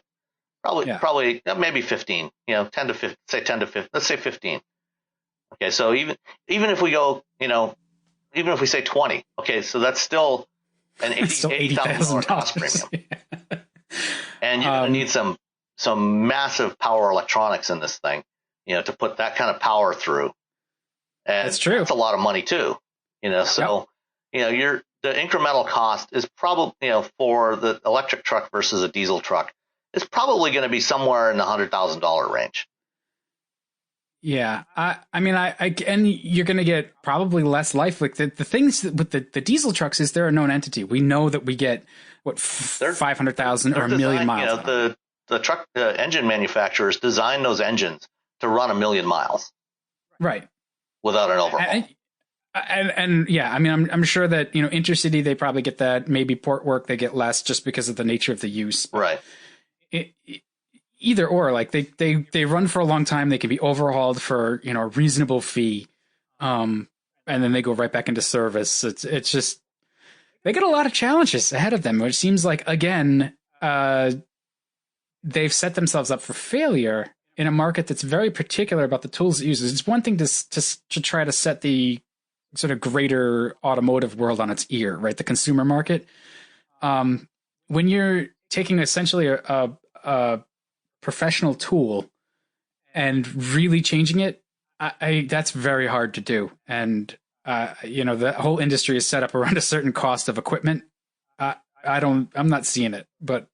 Speaker 4: probably maybe 15. 10 to 15. Say 10 to 15. Let's say 15. Okay, so even if we go, even if we say 20. Okay, so that's still an $80,000 cost premium. Yeah. And you're going to need some massive power electronics in this thing, to put that kind of power through. And
Speaker 3: that's true.
Speaker 4: That's a lot of money too, so, the incremental cost is probably, for the electric truck versus a diesel truck is probably going to be somewhere in the $100,000 range.
Speaker 3: Yeah. I mean, and you're going to get probably less life. Like the things with the diesel trucks is they're a known entity. We know that we get 500,000 or a million miles.
Speaker 4: The truck engine manufacturers design those engines to run 1 million miles.
Speaker 3: Right.
Speaker 4: Without an overhaul.
Speaker 3: And yeah, I mean, I'm sure that, intercity, they probably get that. Maybe port work, they get less just because of the nature of the use.
Speaker 4: Right.
Speaker 3: Either or, like they run for a long time. They can be overhauled for, a reasonable fee. And then they go right back into service. It's just, they get a lot of challenges ahead of them, which seems like, again, they've set themselves up for failure in a market that's very particular about the tools it uses. It's one thing to try to set the sort of greater automotive world on its ear, right? The consumer market. When you're taking essentially a professional tool and really changing it, that's very hard to do. And, the whole industry is set up around a certain cost of equipment. I'm not seeing it, but,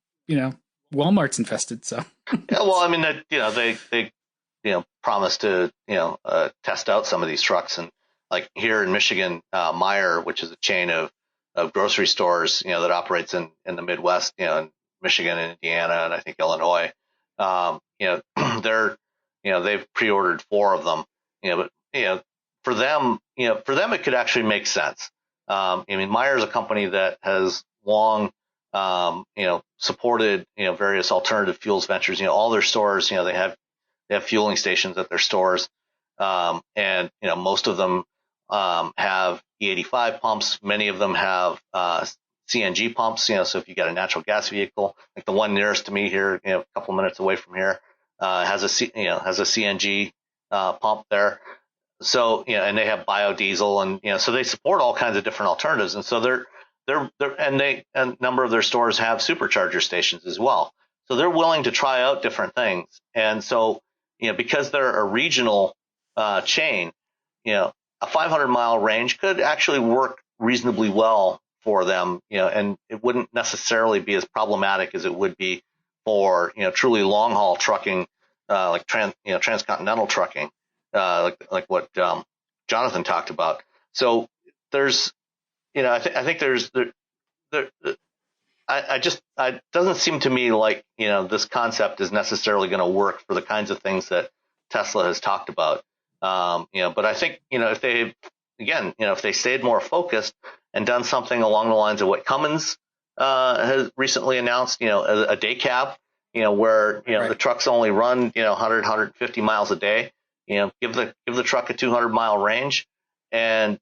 Speaker 3: Walmart's invested, so.
Speaker 4: Yeah, well, I mean, they promised to, test out some of these trucks. And like here in Michigan, Meijer, which is a chain of grocery stores, that operates in the Midwest, in Michigan and Indiana, and I think Illinois, they've pre-ordered 4 of them, but, for them, it could actually make sense. Meijer is a company that has long, supported, various alternative fuels ventures. All their stores, they have fueling stations at their stores, and most of them have E85 pumps. Many of them have CNG pumps. So if you got a natural gas vehicle, like the one nearest to me here, a couple minutes away from here, has a CNG pump there. So and they have biodiesel, and so they support all kinds of different alternatives, and so they're and a number of their stores have supercharger stations as well. So they're willing to try out different things, and so because they're a regional chain, a 500-mile range could actually work reasonably well for them, and it wouldn't necessarily be as problematic as it would be for truly long haul trucking, like transcontinental trucking, like what Jonathan talked about. So there's, I think there's it doesn't seem to me like this concept is necessarily going to work for the kinds of things that Tesla has talked about. But I think if they stayed more focused and done something along the lines of what Cummins has recently announced, a day cab, where
Speaker 3: right.
Speaker 4: The trucks only run 150 miles a day, give the truck a 200-mile range, and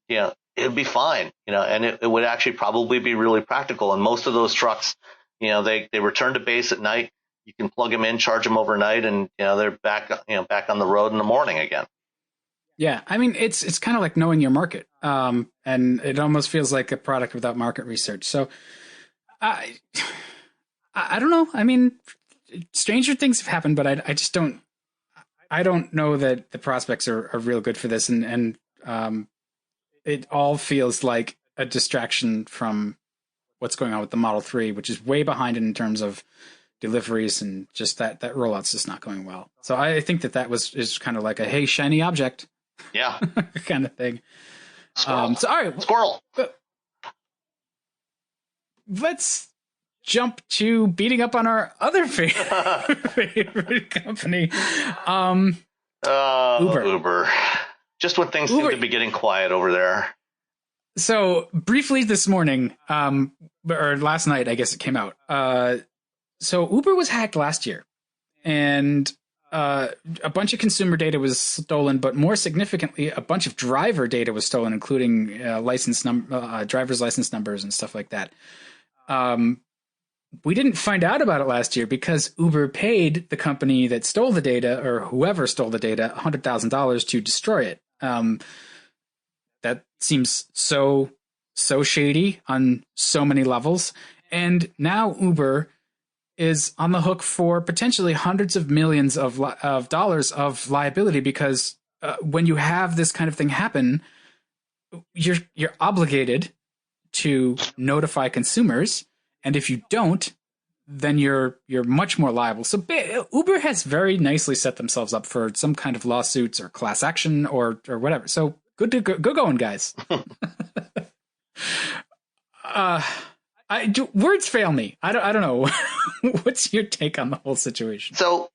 Speaker 4: it'd be fine, and it would actually probably be really practical. And most of those trucks, they return to base at night. You can plug them in, charge them overnight, and they're back on the road in the morning again.
Speaker 3: Yeah, it's kind of like knowing your market, and it almost feels like a product without market research. So I don't know. Stranger things have happened, but I just don't. I don't know that the prospects are real good for this, and it all feels like a distraction from what's going on with the Model 3, which is way behind in terms of deliveries, and just that rollout's just not going well. So I think that is kind of like a, hey, shiny object.
Speaker 4: Yeah.
Speaker 3: kind of thing.
Speaker 4: Squirrel.
Speaker 3: So, all right.
Speaker 4: Squirrel.
Speaker 3: Let's jump to beating up on our other favorite company.
Speaker 4: Uber. Just when things seem to be getting quiet over there.
Speaker 3: So briefly this morning, or last night, I guess it came out. So Uber was hacked last year, and a bunch of consumer data was stolen, but more significantly, a bunch of driver data was stolen, including driver's license numbers and stuff like that. We didn't find out about it last year because Uber paid the company that stole the data, or whoever stole the data, $100,000 to destroy it. That seems so shady on so many levels. And now Uber is on the hook for potentially hundreds of millions of dollars of liability, because when you have this kind of thing happen, you're obligated to notify consumers, and if you don't, then you're much more liable. So Uber has very nicely set themselves up for some kind of lawsuits or class action or whatever. So good going, guys. Words fail me. I don't know. What's your take on the whole situation?
Speaker 4: So,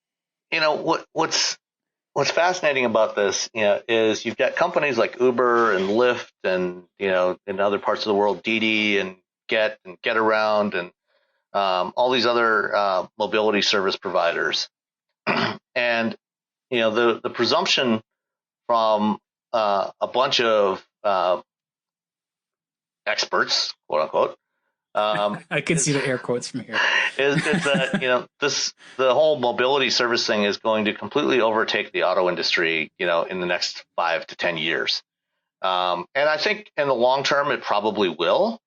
Speaker 4: what's fascinating about this, is you've got companies like Uber and Lyft and, in other parts of the world, Didi and Getaround and all these other mobility service providers. And, the presumption from a bunch of experts, quote unquote,
Speaker 3: I can see the air quotes from here.
Speaker 4: Is that the whole mobility service thing is going to completely overtake the auto industry, in the next 5 to 10 years, and I think in the long term it probably will,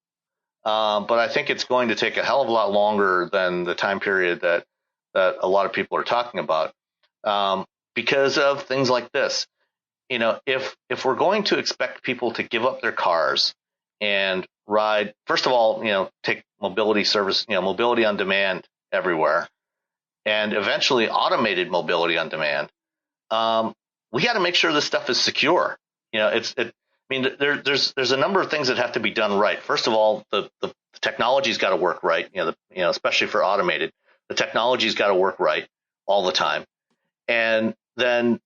Speaker 4: but I think it's going to take a hell of a lot longer than the time period that a lot of people are talking about, because of things like this. If we're going to expect people to give up their cars and ride, first of all, take mobility service, mobility on demand everywhere, and eventually automated mobility on demand, we got to make sure this stuff is secure. I mean, there's a number of things that have to be done right. First of all, the technology's got to work right. Especially for automated, the technology's got to work right all the time. And then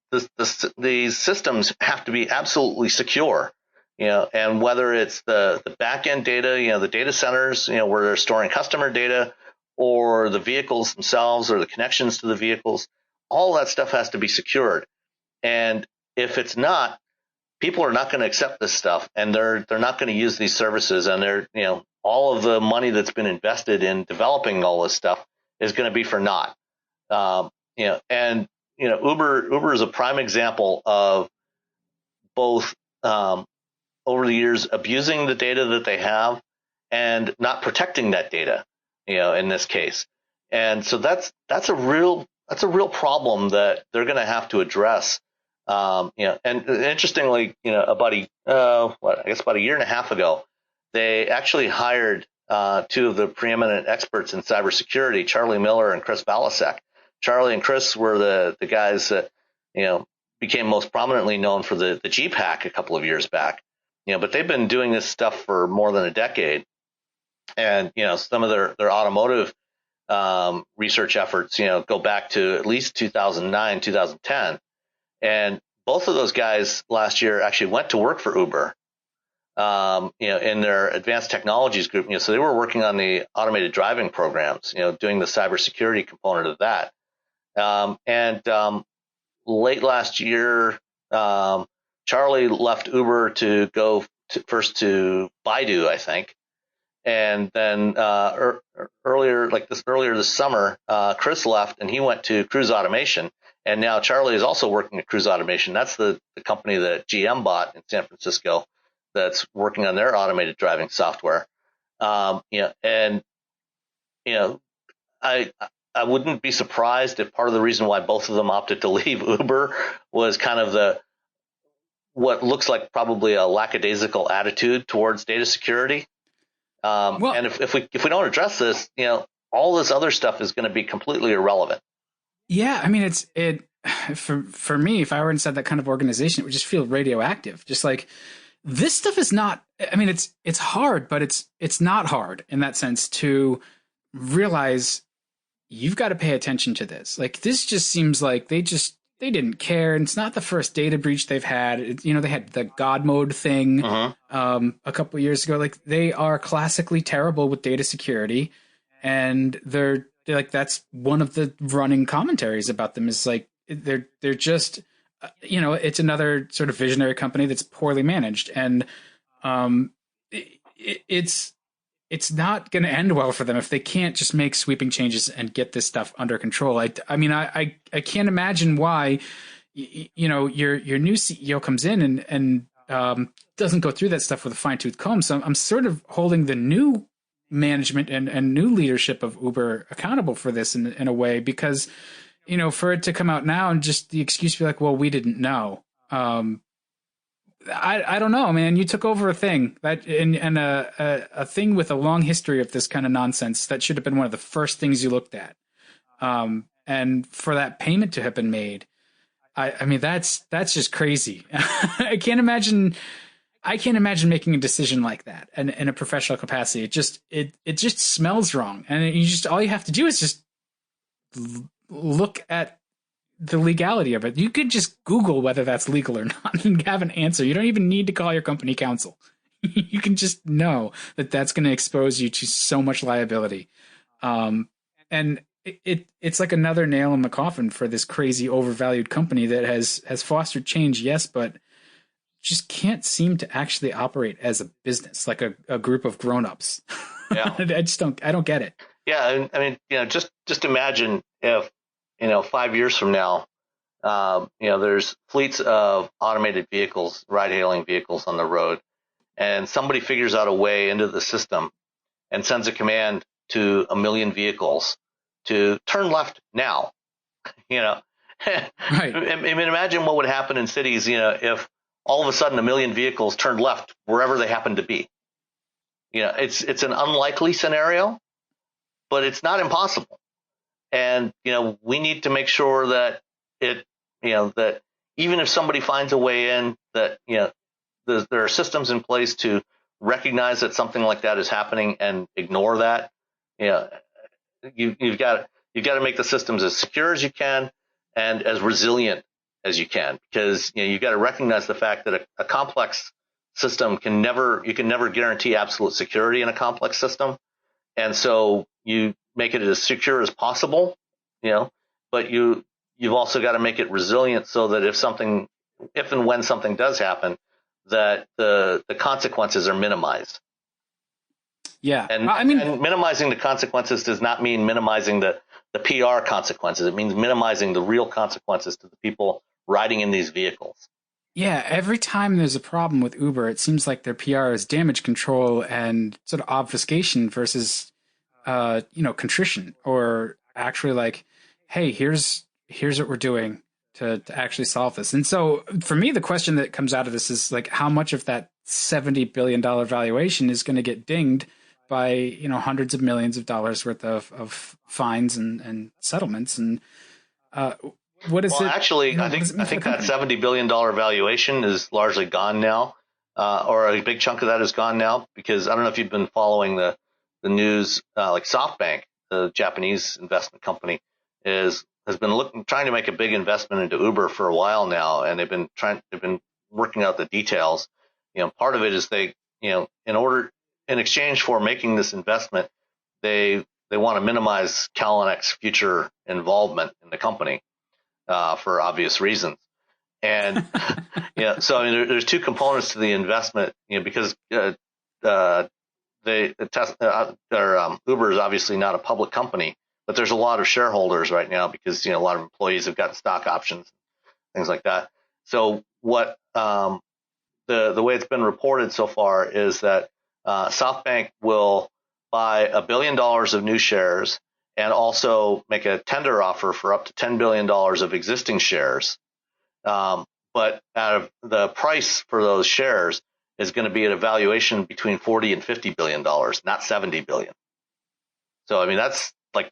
Speaker 4: these systems have to be absolutely secure. And whether it's the back end data, the data centers, where they're storing customer data, or the vehicles themselves, or the connections to the vehicles, all that stuff has to be secured. And if it's not, people are not going to accept this stuff, and they're not going to use these services. And all of the money that's been invested in developing all this stuff is going to be for naught. Uber is a prime example of both over the years abusing the data that they have and not protecting that data, in this case. And so that's a real problem that they're going to have to address. And interestingly, about a year and a half ago, they actually hired two of the preeminent experts in cybersecurity, Charlie Miller and Chris Balasek. Charlie and Chris were the guys that, became most prominently known for the Jeep hack a couple of years back. But they've been doing this stuff for more than a decade. And, some of their automotive research efforts, go back to at least 2009, 2010. And both of those guys last year actually went to work for Uber, in their advanced technologies group. So they were working on the automated driving programs, doing the cybersecurity component of that. Late last year, Charlie left Uber to go first to Baidu, I think. And then earlier this summer, Chris left and he went to Cruise Automation. And now Charlie is also working at Cruise Automation. That's the company that GM bought in San Francisco that's working on their automated driving software. I wouldn't be surprised if part of the reason why both of them opted to leave Uber was kind of what looks like probably a lackadaisical attitude towards data security. And if we don't address this, all this other stuff is going to be completely irrelevant.
Speaker 3: Yeah, I mean, for me, if I were inside that kind of organization, it would just feel radioactive. Just like this stuff is not. I mean, it's hard, but it's not hard in that sense to realize you've got to pay attention to this. Like, this just seems like they didn't care. And it's not the first data breach they've had. They had the God mode thing a couple of years ago. Like, they are classically terrible with data security, and they're like, that's one of the running commentaries about them is like, they're just, it's another sort of visionary company that's poorly managed. And it's not going to end well for them if they can't just make sweeping changes and get this stuff under control. I mean, I can't imagine why, your new CEO comes in and doesn't go through that stuff with a fine-tooth comb. So I'm sort of holding the new management and new leadership of Uber accountable for this in a way, because, for it to come out now and just the excuse be like, well, we didn't know. I don't know, man. You took over a thing that and a thing with a long history of this kind of nonsense that should have been one of the first things you looked at. And for that payment to have been made, I mean, that's just crazy. I can't imagine making a decision like that in a professional capacity. It just smells wrong. And all you have to do is just look at the legality of it. You could just Google whether that's legal or not and have an answer. You don't even need to call your company counsel. You can just know that that's going to expose you to so much liability. And it's like another nail in the coffin for this crazy overvalued company that has fostered change. Yes, but just can't seem to actually operate as a business, like a group of grown-ups. Yeah. I don't get it.
Speaker 4: Yeah. I mean, just imagine if, 5 years from now, there's fleets of automated vehicles, ride-hailing vehicles on the road, and somebody figures out a way into the system and sends a command to 1 million vehicles to turn left now. Right. I mean, imagine what would happen in cities, if all of a sudden 1 million vehicles turned left wherever they happen to be. It's an unlikely scenario, but it's not impossible. And, we need to make sure that it that even if somebody finds a way in, that there are systems in place to recognize that something like that is happening and ignore that. You've got to make the systems as secure as you can and as resilient as you can, because you've got to recognize the fact that a complex system you can never guarantee absolute security in a complex system, and so you make it as secure as possible, but you've also got to make it resilient so that if and when something does happen, that the consequences are minimized.
Speaker 3: Yeah.
Speaker 4: And minimizing the consequences does not mean minimizing the PR consequences. It means minimizing the real consequences to the people riding in these vehicles.
Speaker 3: Yeah, every time there's a problem with Uber, it seems like their PR is damage control and sort of obfuscation versus, contrition, or actually like, hey, here's what we're doing to actually solve this. And so for me, the question that comes out of this is like, how much of that $70 billion valuation is going to get dinged by, hundreds of millions of dollars worth of fines and settlements. And what is it?
Speaker 4: Well, actually, I think that $70 billion valuation is largely gone now, or a big chunk of that is gone now, because I don't know if you've been following the news, like SoftBank, the Japanese investment company, has been trying to make a big investment into Uber for a while now, and they've been working out the details. Part of it is in exchange for making this investment, they want to minimize Kalanick's future involvement in the company, for obvious reasons. And so there's two components to the investment, because Uber is obviously not a public company, but there's a lot of shareholders right now because a lot of employees have got stock options, things like that. So what the way it's been reported so far is that SoftBank will buy $1 billion of new shares and also make a tender offer for up to $10 billion of existing shares. But out of the price for those shares is going to be at a valuation between $40 and $50 billion, not $70 billion. So, that's like,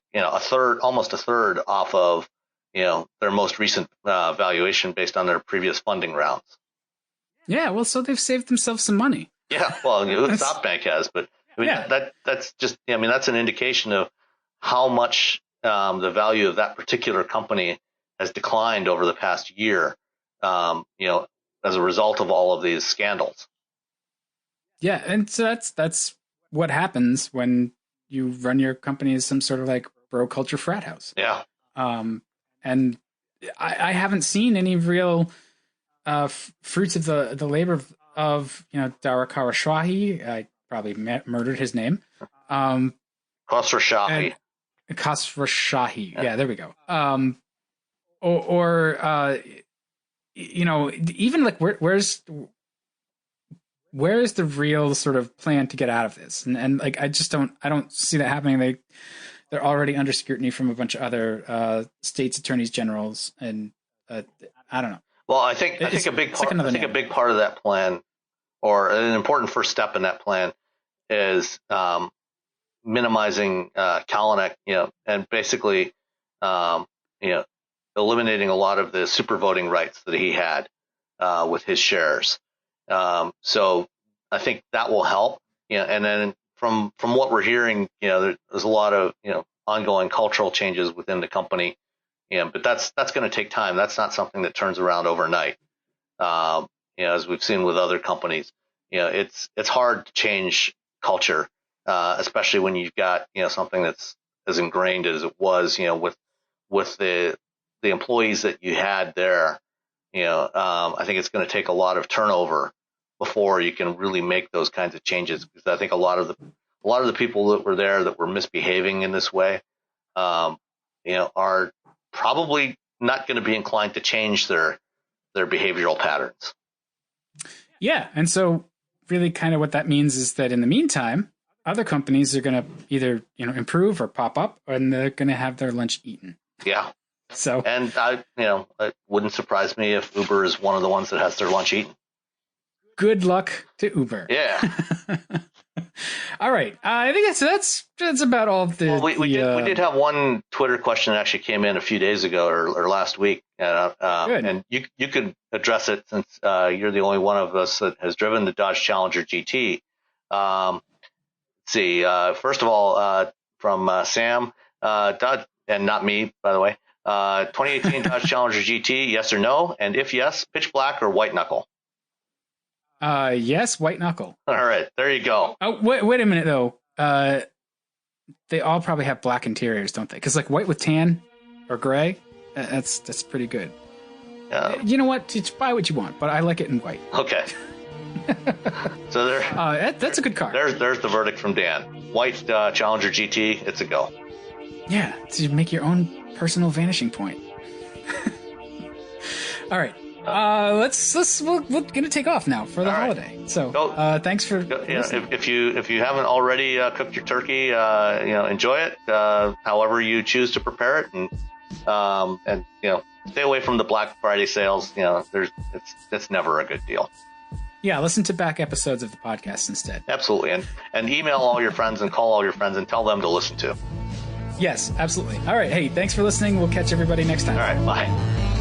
Speaker 4: almost a third off of, their most recent valuation based on their previous funding rounds.
Speaker 3: Yeah, well, so they've saved themselves some money.
Speaker 4: Yeah, well, SoftBank has, but that's just, that's an indication of how much the value of that particular company has declined over the past year, as a result of all of these scandals.
Speaker 3: Yeah, and so that's what happens when you run your company as some sort of like bro culture frat house.
Speaker 4: Yeah.
Speaker 3: And I haven't seen any real fruits of the labor of Dara Khosrowshahi. I probably murdered his name.
Speaker 4: Khosrowshahi.
Speaker 3: Khosrowshahi. Yeah, there we go. Even like where's the real sort of plan to get out of this? And like I don't see that happening. They're already under scrutiny from a bunch of other states attorneys generals, and I don't know.
Speaker 4: Well, I think a big part of that plan, or an important first step in that plan, is minimizing Kalanick, and basically, eliminating a lot of the super voting rights that he had with his shares. So I think that will help. And then from what we're hearing, there's a lot of ongoing cultural changes within the company. But that's going to take time. That's not something that turns around overnight. As we've seen with other companies, it's hard to change culture, especially when you've got something that's as ingrained as it was, with the employees that you had there. I think it's going to take a lot of turnover before you can really make those kinds of changes. Because I think a lot of the people that were there that were misbehaving in this way, are probably not going to be inclined to change their behavioral patterns.
Speaker 3: Yeah, and so really kind of what that means is that in the meantime, other companies are going to either improve or pop up, and they're going to have their lunch eaten.
Speaker 4: Yeah.
Speaker 3: So,
Speaker 4: and it wouldn't surprise me if Uber is one of the ones that has their lunch eaten.
Speaker 3: Good luck to Uber.
Speaker 4: Yeah.
Speaker 3: All right. I think that's about all of the.
Speaker 4: Well, we did have one Twitter question that actually came in a few days ago or last week, and you could address it since you're the only one of us that has driven the Dodge Challenger GT. Let's see. First of all, from Sam, Dodge, and not me, by the way. 2018 Dodge Challenger GT, yes or no? And if yes, pitch black or white knuckle?
Speaker 3: Yes, white knuckle.
Speaker 4: All right, there you go.
Speaker 3: Oh, wait a minute though. They all probably have black interiors, don't they? Because like white with tan or gray, that's pretty good. You know what? Just buy what you want, but I like it in white.
Speaker 4: Okay. So there.
Speaker 3: That's a good car.
Speaker 4: There's the verdict from Dan. White Challenger GT, it's a go.
Speaker 3: Yeah, to make your own personal vanishing point. All right. We're gonna take off now for the holiday. So thanks for listening.
Speaker 4: If you haven't already cooked your turkey, enjoy it however you choose to prepare it, and stay away from the Black Friday sales. It's never a good deal.
Speaker 3: Yeah, listen to back episodes of the podcast instead.
Speaker 4: Absolutely, and email all your friends and call all your friends and tell them to listen to.
Speaker 3: Yes, absolutely. All right, hey, thanks for listening. We'll catch everybody next time.
Speaker 4: All right, bye.